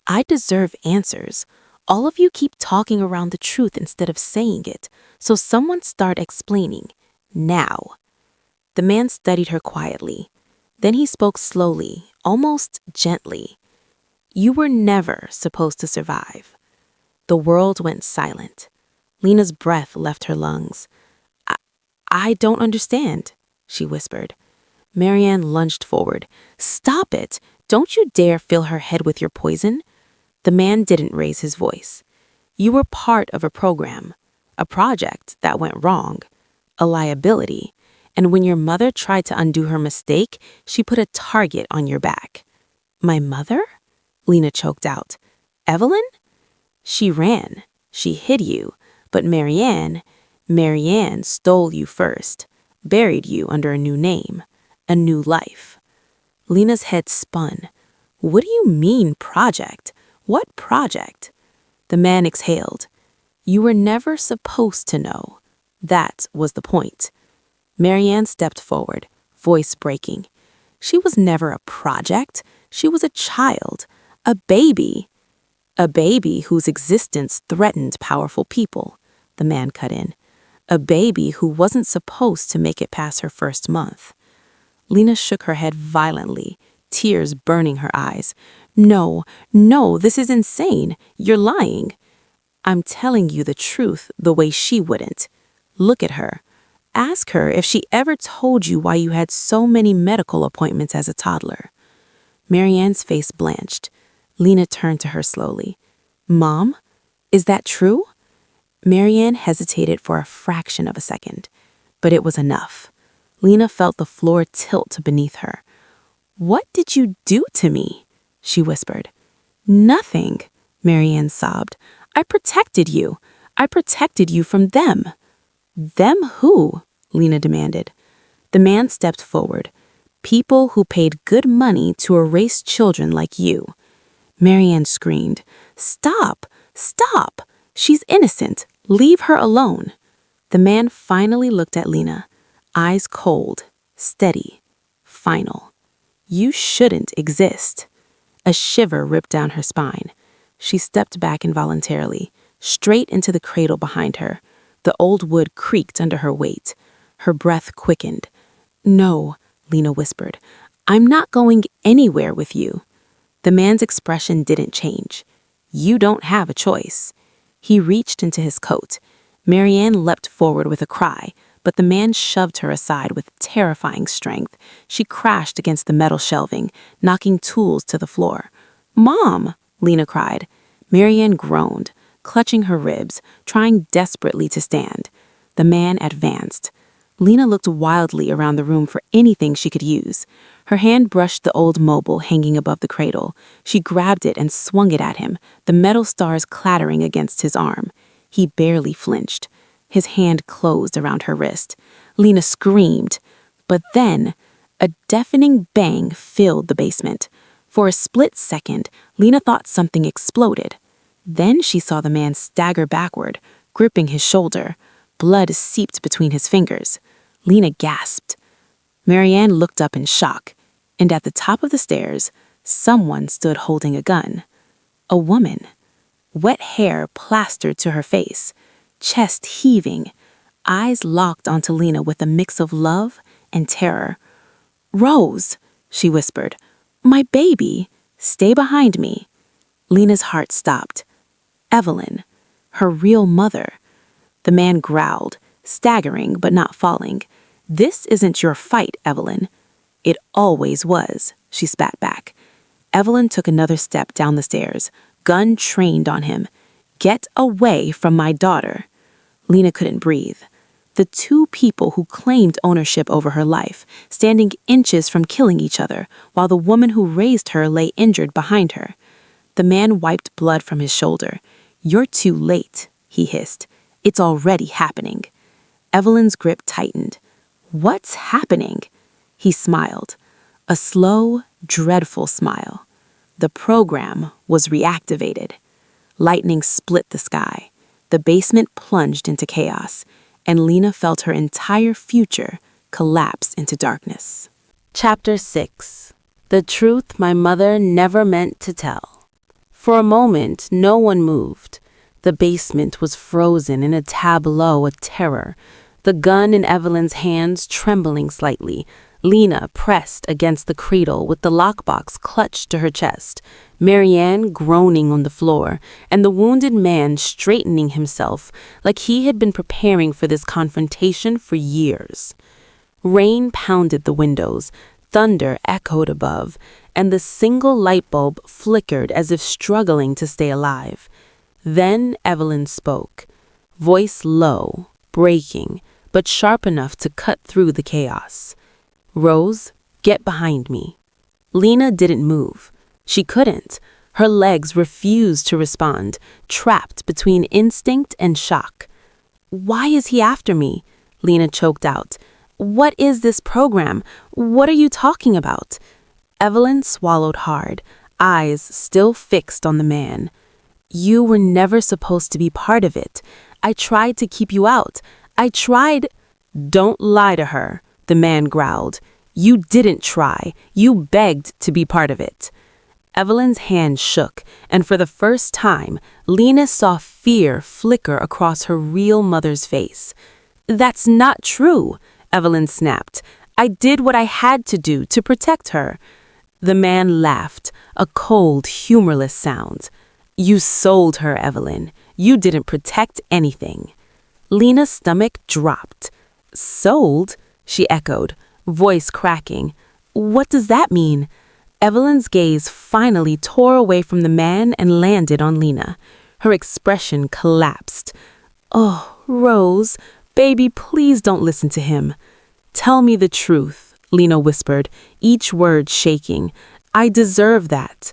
"I deserve answers. All of you keep talking around the truth instead of saying it, so someone start explaining. Now." The man studied her quietly. Then he spoke slowly, almost gently. "You were never supposed to survive." The world went silent. Lena's breath left her lungs. I don't understand," she whispered. Marianne lunged forward. "Stop it! Don't you dare fill her head with your poison." The man didn't raise his voice. "You were part of a program, a project that went wrong, a liability, and when your mother tried to undo her mistake, she put a target on your back." "My mother?" Lena choked out. "Evelyn?" "She ran. She hid you. But Marianne stole you first, buried you under a new name, a new life." Lena's head spun. "What do you mean, project? What project?" The man exhaled. "You were never supposed to know. That was the point." Marianne stepped forward, voice breaking. "She was never a project. She was a child, a baby. A baby whose existence threatened powerful people," the man cut in. "A baby who wasn't supposed to make it past her first month." Lena shook her head violently, tears burning her eyes. No, this is insane. You're lying." "I'm telling you the truth the way she wouldn't. Look at her. Ask her if she ever told you why you had so many medical appointments as a toddler." Marianne's face blanched. Lena turned to her slowly. "Mom, is that true?" Marianne hesitated for a fraction of a second, but it was enough. Lena felt the floor tilt beneath her. "What did you do to me?" she whispered. "Nothing," Marianne sobbed. "I protected you. I protected you from them." "Them who?" Lena demanded. The man stepped forward. "People who paid good money to erase children like you." Marianne screamed. "Stop! Stop! She's innocent. Leave her alone." The man finally looked at Lena, eyes cold, steady, final. "You shouldn't exist." A shiver ripped down her spine. She stepped back involuntarily, straight into the cradle behind her. The old wood creaked under her weight. Her breath quickened. "No," Lena whispered. "I'm not going anywhere with you." The man's expression didn't change. "You don't have a choice." He reached into his coat. Marianne leapt forward with a cry, but the man shoved her aside with terrifying strength. She crashed against the metal shelving, knocking tools to the floor. "Mom!" Lena cried. Marianne groaned, clutching her ribs, trying desperately to stand. The man advanced. Lena looked wildly around the room for anything she could use. Her hand brushed the old mobile hanging above the cradle. She grabbed it and swung it at him, the metal stars clattering against his arm. He barely flinched. His hand closed around her wrist. Lena screamed. But then, a deafening bang filled the basement. For a split second, Lena thought something exploded. Then she saw the man stagger backward, gripping his shoulder. Blood seeped between his fingers. Lena gasped. Marianne looked up in shock, and at the top of the stairs, someone stood holding a gun. A woman. Wet hair plastered to her face, chest heaving, eyes locked onto Lena with a mix of love and terror. "Rose," she whispered, "my baby, stay behind me." Lena's heart stopped. Evelyn, her real mother. The man growled, staggering but not falling. "This isn't your fight, Evelyn." "It always was," she spat back. Evelyn took another step down the stairs, gun trained on him. "Get away from my daughter." Lena couldn't breathe. The two people who claimed ownership over her life, standing inches from killing each other, while the woman who raised her lay injured behind her. The man wiped blood from his shoulder. "You're too late," he hissed. "It's already happening." Evelyn's grip tightened. "What's happening?" He smiled. A slow, dreadful smile. The program was reactivated. Lightning split the sky. The basement plunged into chaos, and Lena felt her entire future collapse into darkness. Chapter 6. The Truth My Mother Never Meant to Tell. For a moment, no one moved. The basement was frozen in a tableau of terror, the gun in Evelyn's hands trembling slightly, Lena pressed against the cradle with the lockbox clutched to her chest, Marianne groaning on the floor, and the wounded man straightening himself like he had been preparing for this confrontation for years. Rain pounded the windows, thunder echoed above, and the single light bulb flickered as if struggling to stay alive. Then Evelyn spoke, voice low, breaking, but sharp enough to cut through the chaos. "Rose, get behind me." Lena didn't move. She couldn't. Her legs refused to respond, trapped between instinct and shock. "Why is he after me?" Lena choked out. "What is this program? What are you talking about?" Evelyn swallowed hard, eyes still fixed on the man. "You were never supposed to be part of it. I tried to keep you out. I tried—" "Don't lie to her," the man growled. "You didn't try. You begged to be part of it." Evelyn's hand shook, and for the first time, Lena saw fear flicker across her real mother's face. "That's not true," Evelyn snapped. "I did what I had to do to protect her." The man laughed, a cold, humorless sound. "You sold her, Evelyn. You didn't protect anything." Lena's stomach dropped. "Sold?" she echoed, voice cracking. "What does that mean?" Evelyn's gaze finally tore away from the man and landed on Lena. Her expression collapsed. "Oh, Rose, baby, please don't listen to him." "Tell me the truth," Lena whispered, each word shaking. "I deserve that."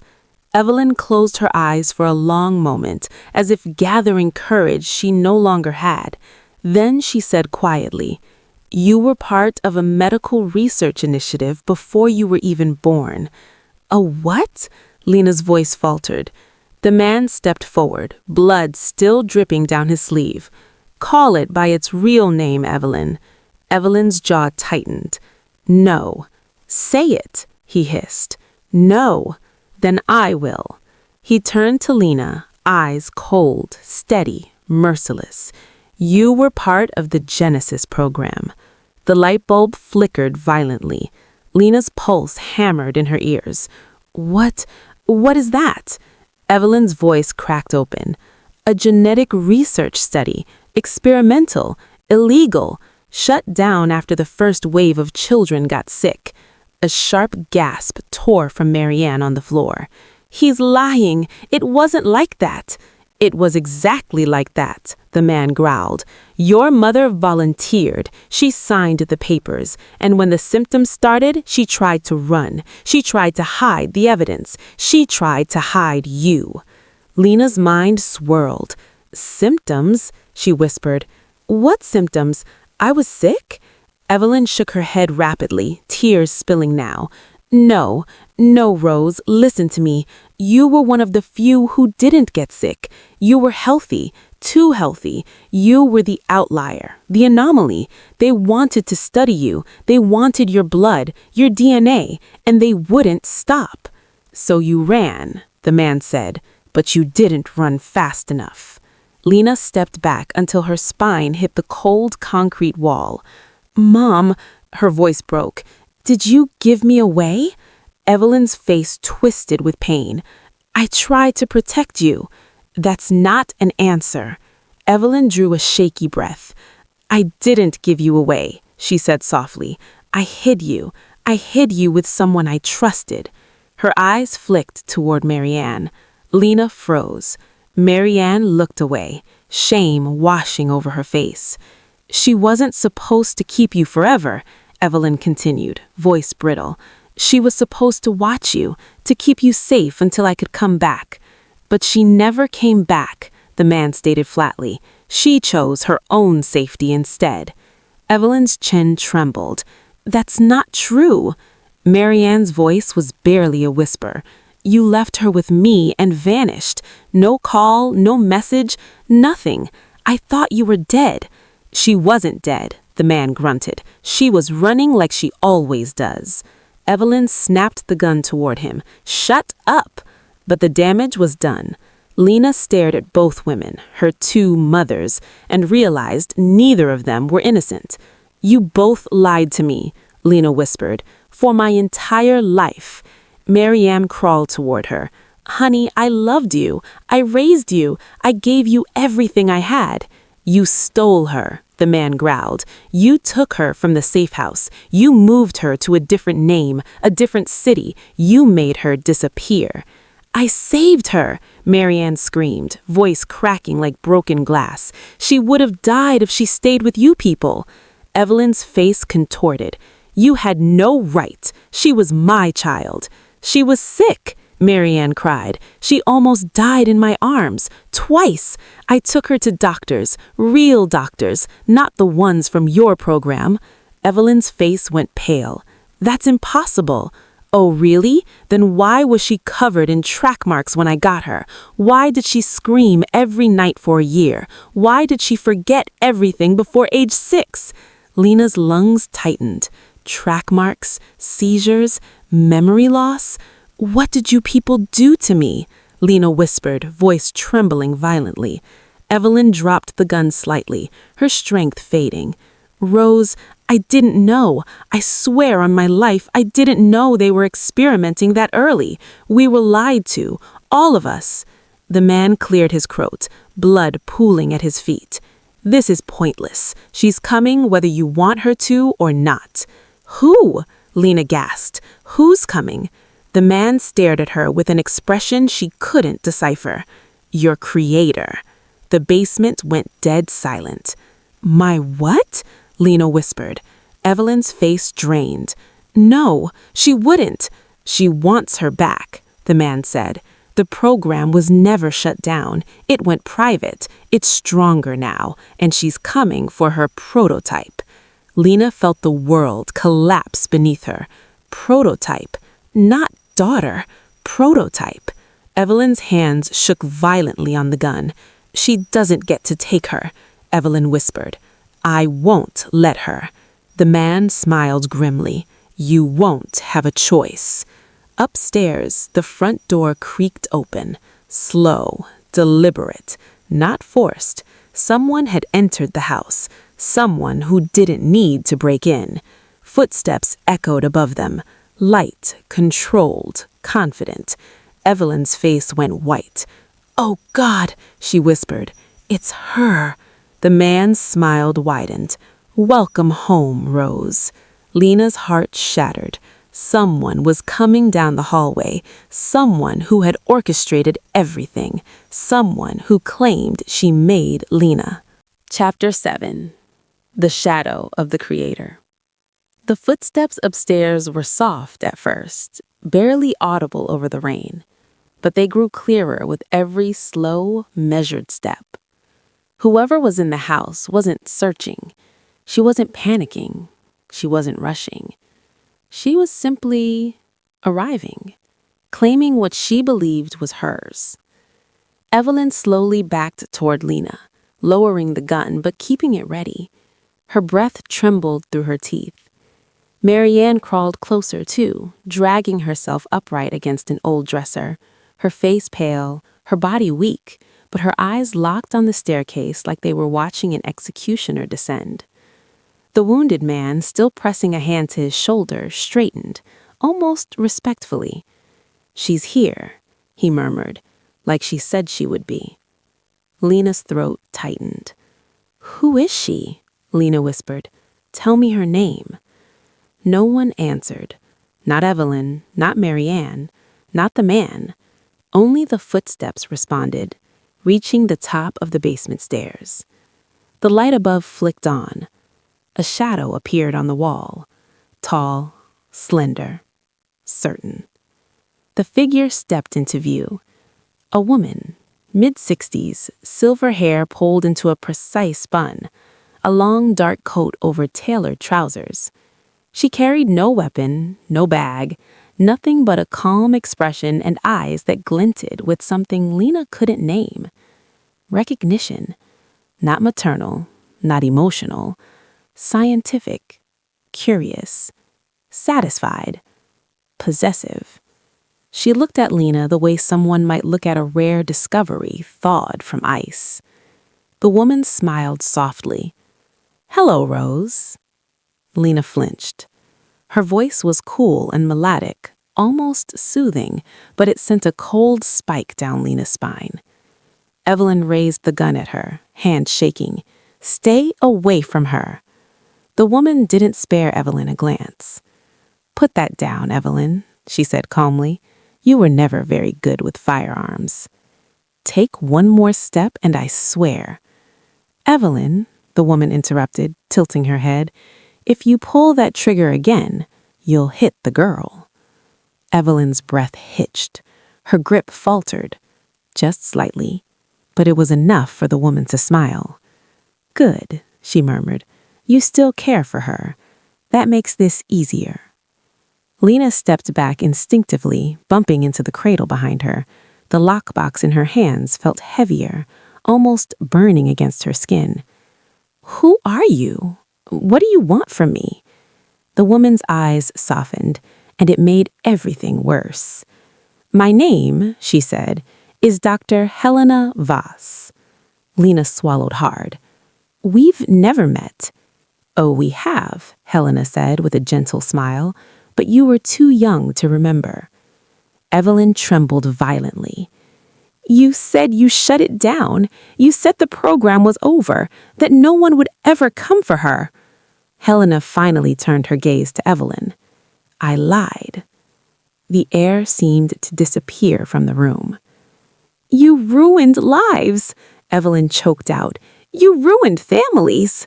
Evelyn closed her eyes for a long moment, as if gathering courage she no longer had. Then she said quietly, "You were part of a medical research initiative before you were even born." "A what?" Lena's voice faltered. The man stepped forward, blood still dripping down his sleeve. "Call it by its real name, Evelyn." Evelyn's jaw tightened. "No." "Say it," he hissed. "No." "Then I will." He turned to Lena, eyes cold, steady, merciless. "You were part of the Genesis program." The light bulb flickered violently. Lena's pulse hammered in her ears. What is that?" Evelyn's voice cracked open. "A genetic research study, experimental, illegal, shut down after the first wave of children got sick." A sharp gasp tore from Marianne on the floor. "He's lying. It wasn't like that." "It was exactly like that," the man growled. "Your mother volunteered. She signed the papers. And when the symptoms started, she tried to run. She tried to hide the evidence. She tried to hide you." Lena's mind swirled. "Symptoms?" she whispered. "What symptoms? I was sick?" Evelyn shook her head rapidly, tears spilling now. No, Rose, listen to me. You were one of the few who didn't get sick. You were healthy, too healthy. You were the outlier, the anomaly. They wanted to study you. They wanted your blood, your DNA, and they wouldn't stop. "So you ran," the man said, "but you didn't run fast enough." Lena stepped back until her spine hit the cold concrete wall. "Mom," her voice broke, "did you give me away?" Evelyn's face twisted with pain. "I tried to protect you." "That's not an answer." Evelyn drew a shaky breath. "I didn't give you away," she said softly. "I hid you. I hid you with someone I trusted." Her eyes flicked toward Marianne. Lena froze. Marianne looked away, shame washing over her face. "She wasn't supposed to keep you forever," Evelyn continued, voice brittle. "She was supposed to watch you, to keep you safe until I could come back." "But she never came back," the man stated flatly. "She chose her own safety instead." Evelyn's chin trembled. "That's not true." Marianne's voice was barely a whisper. "You left her with me and vanished. No call, no message, nothing. I thought you were dead." "She wasn't dead," the man grunted. "She was running like she always does." Evelyn snapped the gun toward him. "Shut up!" But the damage was done. Lena stared at both women, her two mothers, and realized neither of them were innocent. "You both lied to me," Lena whispered, "for my entire life." Marianne crawled toward her. "Honey, I loved you. I raised you. I gave you everything I had." "You stole her," the man growled. "You took her from the safe house. You moved her to a different name, a different city. You made her disappear." "I saved her," Marianne screamed, voice cracking like broken glass. "She would have died if she stayed with you people." Evelyn's face contorted. "You had no right. She was my child." "She was sick," Marianne cried. "She almost died in my arms, twice. I took her to doctors, real doctors, not the ones from your program." Evelyn's face went pale. "That's impossible." "Oh, really? Then why was she covered in track marks when I got her? Why did she scream every night for a year? Why did she forget everything before age 6? Lena's lungs tightened. Track marks, seizures, memory loss? "What did you people do to me?" Lena whispered, voice trembling violently. Evelyn dropped the gun slightly, her strength fading. "Rose, I didn't know. I swear on my life I didn't know they were experimenting that early. We were lied to, all of us." The man cleared his throat, blood pooling at his feet. "This is pointless. She's coming whether you want her to or not." "Who?" Lena gasped. "Who's coming?" The man stared at her with an expression she couldn't decipher. "Your creator." The basement went dead silent. "My what?" Lena whispered. Evelyn's face drained. "No, she wouldn't." "She wants her back," the man said. "The program was never shut down. It went private. It's stronger now, and she's coming for her prototype." Lena felt the world collapse beneath her. Prototype. Not daughter. Prototype. Evelyn's hands shook violently on the gun. "She doesn't get to take her," Evelyn whispered. "I won't let her." The man smiled grimly. "You won't have a choice." Upstairs, the front door creaked open. Slow, deliberate, not forced. Someone had entered the house. Someone who didn't need to break in. Footsteps echoed above them. Light, controlled, confident. Evelyn's face went white. "Oh, God," she whispered. "It's her." The man's smile widened. "Welcome home, Rose." Lena's heart shattered. Someone was coming down the hallway. Someone who had orchestrated everything. Someone who claimed she made Lena. Chapter 7. The Shadow of the Creator. The footsteps upstairs were soft at first, barely audible over the rain, but they grew clearer with every slow, measured step. Whoever was in the house wasn't searching. She wasn't panicking. She wasn't rushing. She was simply arriving, claiming what she believed was hers. Evelyn slowly backed toward Lena, lowering the gun but keeping it ready. Her breath trembled through her teeth. Marianne crawled closer too, dragging herself upright against an old dresser, her face pale, her body weak, but her eyes locked on the staircase like they were watching an executioner descend. The wounded man, still pressing a hand to his shoulder, straightened, almost respectfully. "She's here," he murmured, like she said she would be. Lena's throat tightened. "Who is she?" Lena whispered. "Tell me her name." No one answered. Not Evelyn, not Marianne, not the man. Only the footsteps responded, reaching the top of the basement stairs. The light above flicked on. A shadow appeared on the wall. Tall, slender, certain. The figure stepped into view. A woman, mid-60s, silver hair pulled into a precise bun, a long dark coat over tailored trousers. She carried no weapon, no bag, nothing but a calm expression and eyes that glinted with something Lena couldn't name. Recognition. Not maternal, not emotional. Scientific. Curious. Satisfied. Possessive. She looked at Lena the way someone might look at a rare discovery thawed from ice. The woman smiled softly. "Hello, Rose." Lena flinched. Her voice was cool and melodic, almost soothing, but it sent a cold spike down Lena's spine. Evelyn raised the gun at her, hand shaking. "Stay away from her." The woman didn't spare Evelyn a glance. "Put that down, Evelyn," she said calmly. "You were never very good with firearms." "Take one more step and I swear." "Evelyn," the woman interrupted, tilting her head, "if you pull that trigger again, you'll hit the girl." Evelyn's breath hitched. Her grip faltered, just slightly, but it was enough for the woman to smile. "Good," she murmured. "You still care for her. That makes this easier." Lena stepped back instinctively, bumping into the cradle behind her. The lockbox in her hands felt heavier, almost burning against her skin. "Who are you? What do you want from me?" The woman's eyes softened, and it made everything worse. "My name," she said, "is Dr. Helena Voss." Lena swallowed hard. "We've never met." "Oh, we have," Helena said with a gentle smile, "but you were too young to remember." Evelyn trembled violently. "You said you shut it down. You said the program was over, that no one would ever come for her." Helena finally turned her gaze to Evelyn. "I lied." The air seemed to disappear from the room. "You ruined lives," Evelyn choked out. "You ruined families."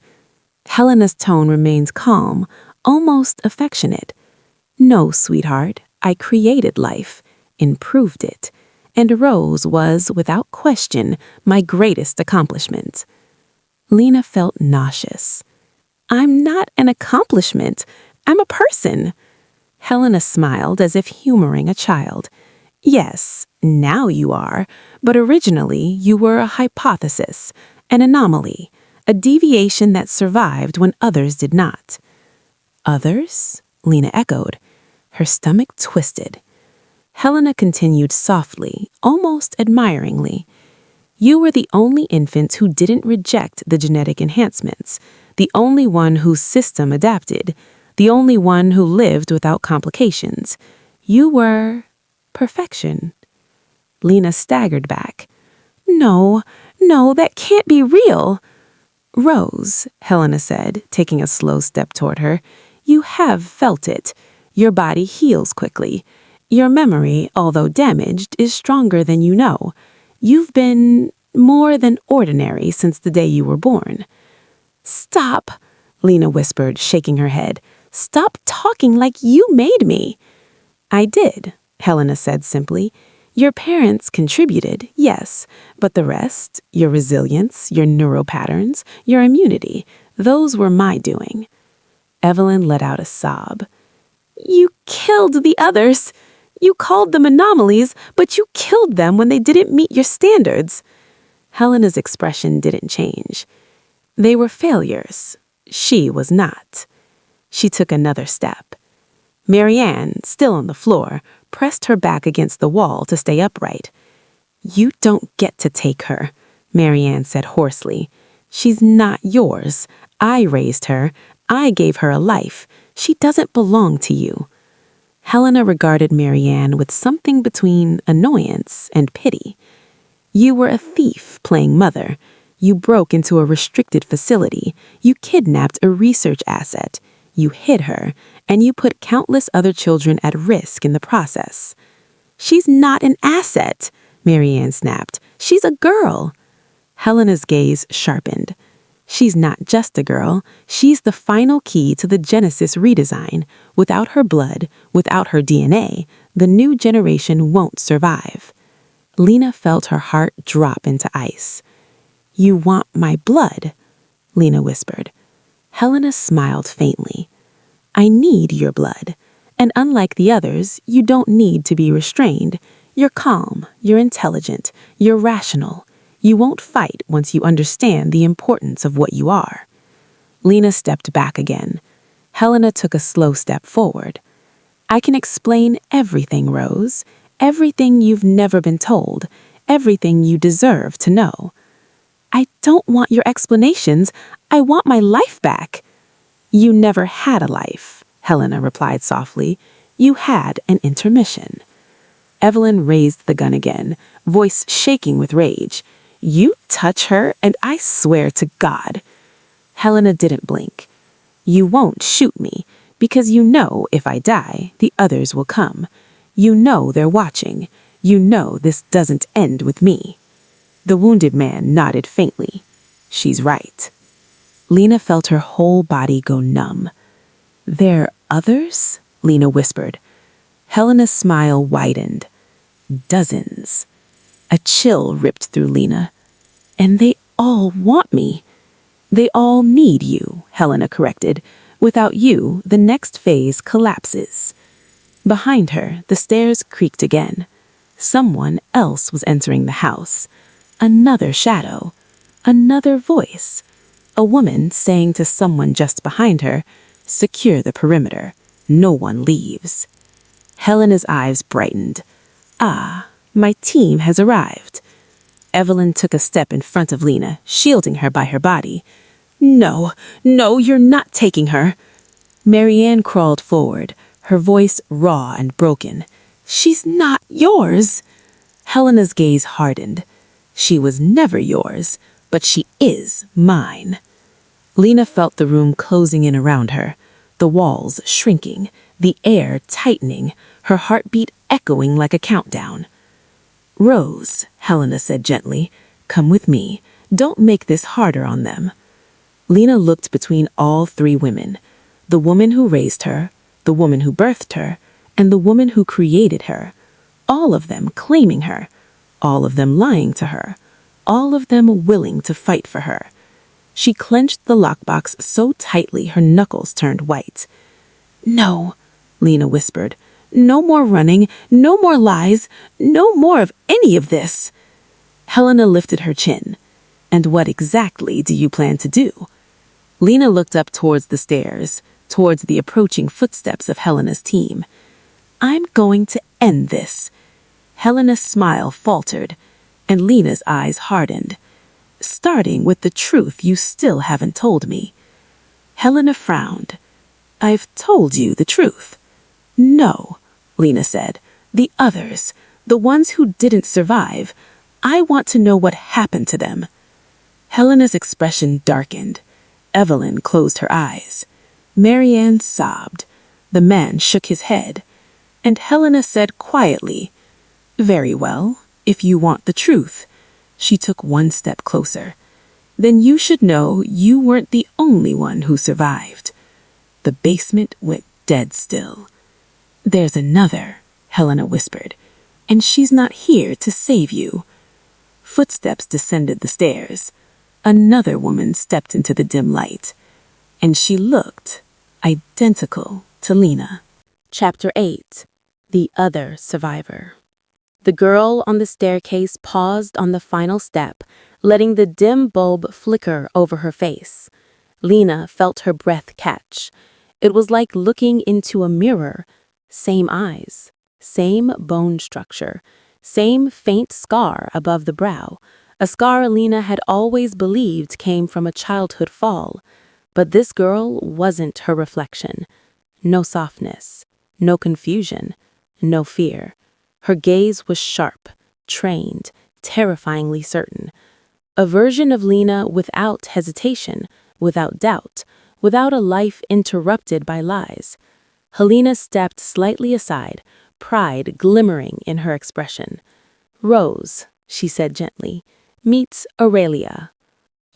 Helena's tone remained calm, almost affectionate. "No, sweetheart, I created life, improved it, and Rose was, without question, my greatest accomplishment." Lena felt nauseous. "I'm not an accomplishment. I'm a person." Helena smiled as if humoring a child. "Yes, now you are, but originally you were a hypothesis, an anomaly, a deviation that survived when others did not." "Others?" Lena echoed. Her stomach twisted. Helena continued softly, almost admiringly. "You were the only infant who didn't reject the genetic enhancements, the only one whose system adapted, the only one who lived without complications. You were perfection." Lena staggered back. No, that can't be real." "Rose," Helena said, taking a slow step toward her, "you have felt it. Your body heals quickly. Your memory, although damaged, is stronger than you know. You've been more than ordinary since the day you were born." "Stop," Lena whispered, shaking her head. "Stop talking like you made me." "I did," Helena said simply. "Your parents contributed, yes, but the rest, your resilience, your neural patterns, your immunity, those were my doing." Evelyn let out a sob. "You killed the others. You called them anomalies, but you killed them when they didn't meet your standards." Helena's expression didn't change. "They were failures. She was not." She took another step. Marianne, still on the floor, pressed her back against the wall to stay upright. You don't get to take her, Marianne said hoarsely. She's not yours. I raised her. I gave her a life. She doesn't belong to you. Helena regarded Marianne with something between annoyance and pity. You were a thief playing mother. You broke into a restricted facility. You kidnapped a research asset. You hid her, and you put countless other children at risk in the process. She's not an asset, Marianne snapped. She's a girl. Helena's gaze sharpened. She's not just a girl. She's the final key to the Genesis redesign. Without her blood, without her DNA, the new generation won't survive. Lena felt her heart drop into ice. You want my blood? Lena whispered. Helena smiled faintly. I need your blood. And unlike the others, you don't need to be restrained. You're calm, you're intelligent, you're rational. You won't fight once you understand the importance of what you are. Lena stepped back again. Helena took a slow step forward. I can explain everything, Rose. Everything you've never been told. Everything you deserve to know. I don't want your explanations. I want my life back. You never had a life, Helena replied softly. You had an intermission. Evelyn raised the gun again, voice shaking with rage. You touch her, and I swear to God. Helena didn't blink. You won't shoot me, because you know if I die, the others will come. You know they're watching. You know this doesn't end with me. The wounded man nodded faintly. She's right. Lena felt her whole body go numb. There others? Lena whispered. Helena's smile widened. Dozens. A chill ripped through Lena. And they all want me. They all need you, Helena corrected. Without you, the next phase collapses. Behind her, the stairs creaked again. Someone else was entering the house. Another shadow. Another voice. A woman saying to someone just behind her, secure the perimeter. No one leaves. Helena's eyes brightened. Ah, my team has arrived. Evelyn took a step in front of Lena, shielding her by her body. No, you're not taking her. Marianne crawled forward, her voice raw and broken. She's not yours. Helena's gaze hardened. She was never yours, but she is mine. Lena felt the room closing in around her, the walls shrinking, the air tightening, her heartbeat echoing like a countdown. Rose, Helena said gently, come with me. Don't make this harder on them. Lena looked between all three women, the woman who raised her, the woman who birthed her, and the woman who created her, all of them claiming her, all of them lying to her, all of them willing to fight for her. She clenched the lockbox so tightly her knuckles turned white. No, Lena whispered. No more running, no more lies, no more of any of this. Helena lifted her chin. And what exactly do you plan to do? Lena looked up towards the stairs, towards the approaching footsteps of Helena's team. I'm going to end this. Helena's smile faltered, and Lena's eyes hardened. Starting with the truth you still haven't told me. Helena frowned. I've told you the truth. No, Lena said. The others, the ones who didn't survive, I want to know what happened to them. Helena's expression darkened. Evelyn closed her eyes. Marianne sobbed. The man shook his head. And Helena said quietly, Very well, if you want the truth. She took one step closer. Then you should know you weren't the only one who survived. The basement went dead still. There's another, Helena whispered, and she's not here to save you. Footsteps descended the stairs. Another woman stepped into the dim light, and she looked identical to Lena. Chapter 8. The Other Survivor. The girl on the staircase paused on the final step, letting the dim bulb flicker over her face. Lena felt her breath catch. It was like looking into a mirror. Same eyes, same bone structure, Same faint scar above the brow, a scar Lena had always believed came from a childhood fall. But this girl wasn't her reflection. No softness, no confusion, no fear. Her gaze was sharp, trained, terrifyingly certain. A version of Lena without hesitation, without doubt, without a life interrupted by lies. Helena stepped slightly aside, pride glimmering in her expression. "Rose," she said gently, "meets Aurelia."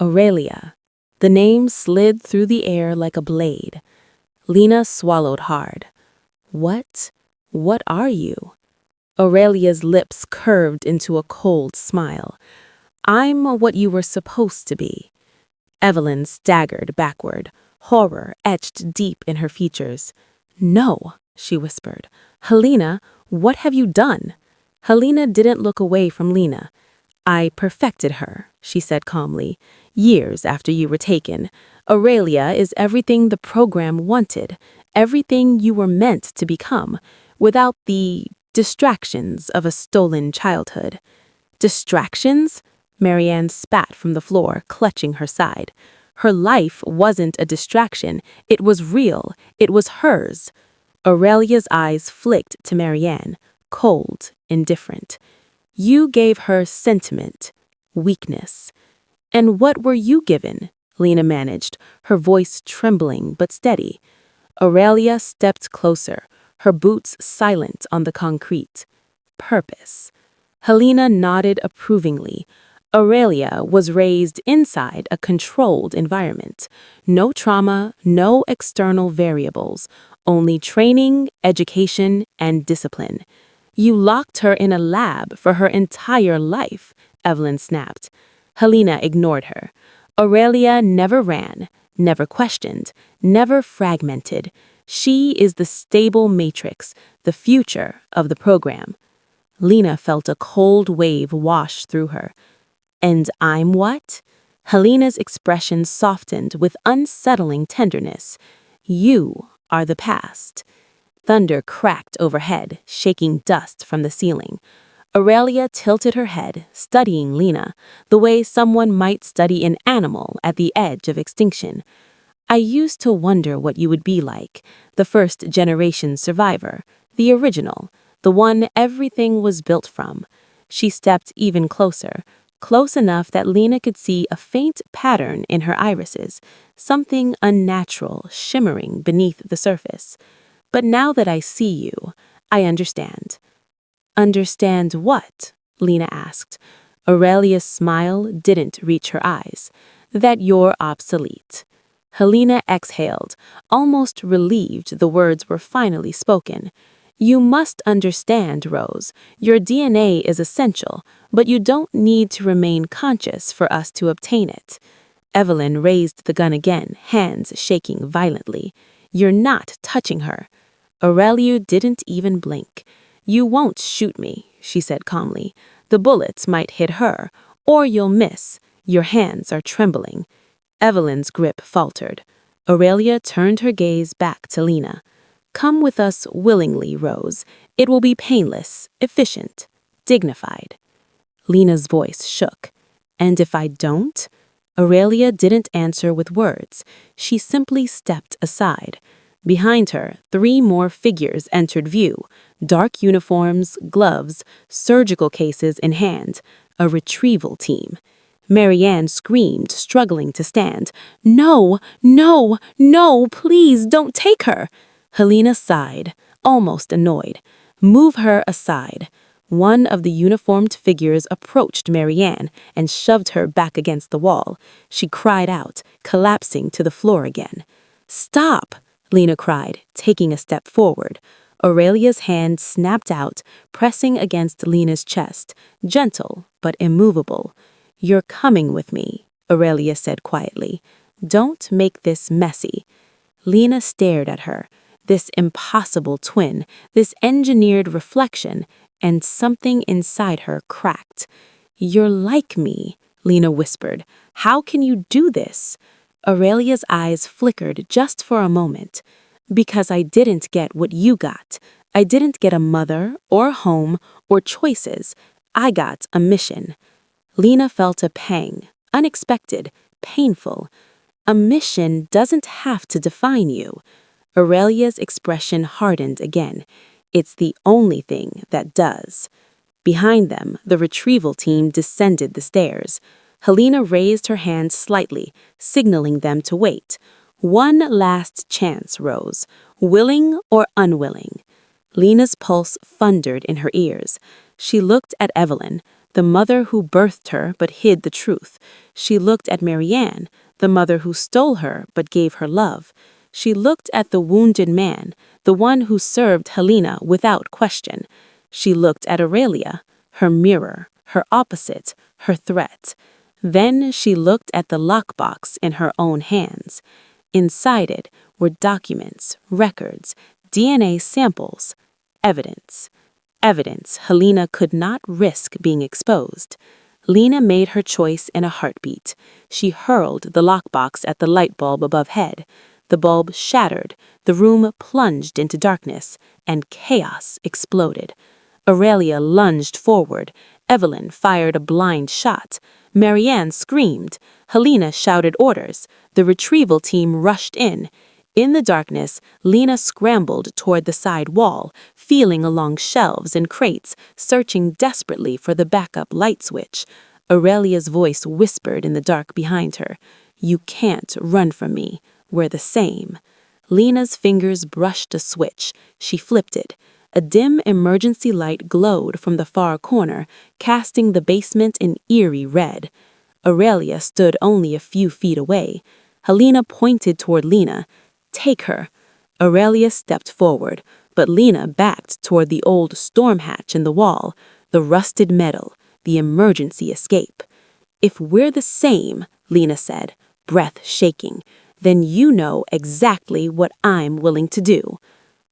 Aurelia. The name slid through the air like a blade. Lena swallowed hard. What are you?" Aurelia's lips curved into a cold smile. "I'm what you were supposed to be." Evelyn staggered backward, horror etched deep in her features. "No," she whispered. "Helena, what have you done?" Helena didn't look away from Lena. "I perfected her," she said calmly, "years after you were taken. Aurelia is everything the program wanted, everything you were meant to become, without the distractions of a stolen childhood." "Distractions?" Marianne spat from the floor, clutching her side. Her life wasn't a distraction. It was real. It was hers. Aurelia's eyes flicked to Marianne, cold, indifferent. "You gave her sentiment, weakness." "And what were you given?" Lena managed, her voice trembling but steady. Aurelia stepped closer, her boots silent on the concrete. "Purpose." Helena nodded approvingly. Aurelia was raised inside a controlled environment. No trauma, no external variables, only training, education, and discipline. "You locked her in a lab for her entire life," Evelyn snapped. Helena ignored her. "Aurelia never ran, never questioned, never fragmented. She is the stable matrix, the future of the program." Lena felt a cold wave wash through her. "And I'm what?" Helena's expression softened with unsettling tenderness. "You are the past." Thunder cracked overhead, shaking dust from the ceiling. Aurelia tilted her head, studying Lena, the way someone might study an animal at the edge of extinction. "I used to wonder what you would be like, the first-generation survivor, the original, the one everything was built from." She stepped even closer, close enough that Lena could see a faint pattern in her irises, something unnatural shimmering beneath the surface. "But now that I see you, I understand." "Understand what?" Lena asked. Aurelia's smile didn't reach her eyes. "That you're obsolete." Helena exhaled, almost relieved the words were finally spoken. "You must understand, Rose. Your DNA is essential, but you don't need to remain conscious for us to obtain it." Evelyn raised the gun again, hands shaking violently. "You're not touching her." Aurelia didn't even blink. "You won't shoot me," she said calmly. "The bullets might hit her, or you'll miss. Your hands are trembling." Evelyn's grip faltered. Aurelia turned her gaze back to Lena. "Come with us willingly, Rose. It will be painless, efficient, dignified." Lena's voice shook. "And if I don't?" Aurelia didn't answer with words. She simply stepped aside. Behind her, 3 more figures entered view. Dark uniforms, gloves, surgical cases in hand. A retrieval team. Marianne screamed, struggling to stand. "No, no, no, please don't take her." Helena sighed, almost annoyed. "Move her aside." One of the uniformed figures approached Marianne and shoved her back against the wall. She cried out, collapsing to the floor again. "Stop!" Lena cried, taking a step forward. Aurelia's hand snapped out, pressing against Lena's chest, gentle but immovable. "You're coming with me," Aurelia said quietly. "Don't make this messy." Lena stared at her, this impossible twin, this engineered reflection, and something inside her cracked. "You're like me," Lena whispered. "How can you do this?" Aurelia's eyes flickered just for a moment. "Because I didn't get what you got," I didn't get a mother or a home or choices. I got a mission. Lena felt a pang, unexpected, painful. A mission doesn't have to define you. Aurelia's expression hardened again. It's the only thing that does. Behind them, the retrieval team descended the stairs. Helena raised her hand slightly, signaling them to wait. One last chance, Rose, willing or unwilling. Lena's pulse thundered in her ears. She looked at Evelyn, the mother who birthed her but hid the truth. She looked at Marianne, the mother who stole her but gave her love. She looked at the wounded man, the one who served Helena without question. She looked at Aurelia, her mirror, her opposite, her threat. Then she looked at the lockbox in her own hands. Inside it were documents, records, DNA samples, evidence. Evidence Helena could not risk being exposed. Lena made her choice in a heartbeat. She hurled the lockbox at the light bulb above head. The bulb shattered, the room plunged into darkness, and chaos exploded. Aurelia lunged forward. Evelyn fired a blind shot. Marianne screamed. Helena shouted orders. The retrieval team rushed in. In the darkness, Lena scrambled toward the side wall, feeling along shelves and crates, searching desperately for the backup light switch. Aurelia's voice whispered in the dark behind her. "You can't run from me. We're the same." Lena's fingers brushed a switch. She flipped it. A dim emergency light glowed from the far corner, casting the basement in eerie red. Aurelia stood only a few feet away. Helena pointed toward Lena. "Take her." Aurelia stepped forward, but Lena backed toward the old storm hatch in the wall, the rusted metal, the emergency escape. "If we're the same," Lena said, breath shaking, "then you know exactly what I'm willing to do."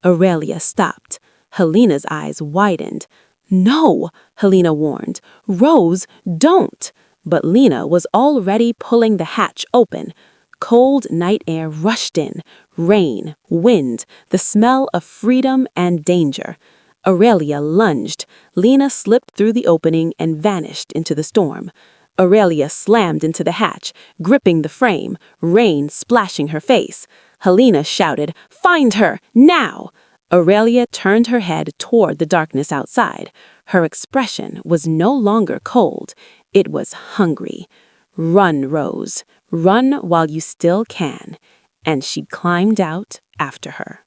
Aurelia stopped. Helena's eyes widened. "No," Helena warned. "Rose, don't." But Lena was already pulling the hatch open. Cold night air rushed in, rain, wind, the smell of freedom and danger. Aurelia lunged. Lena slipped through the opening and vanished into the storm. Aurelia slammed into the hatch, gripping the frame, rain splashing her face. Helena shouted, "Find her, now!" Aurelia turned her head toward the darkness outside. Her expression was no longer cold. It was hungry. "Run, Rose. Run while you still can." And she climbed out after her.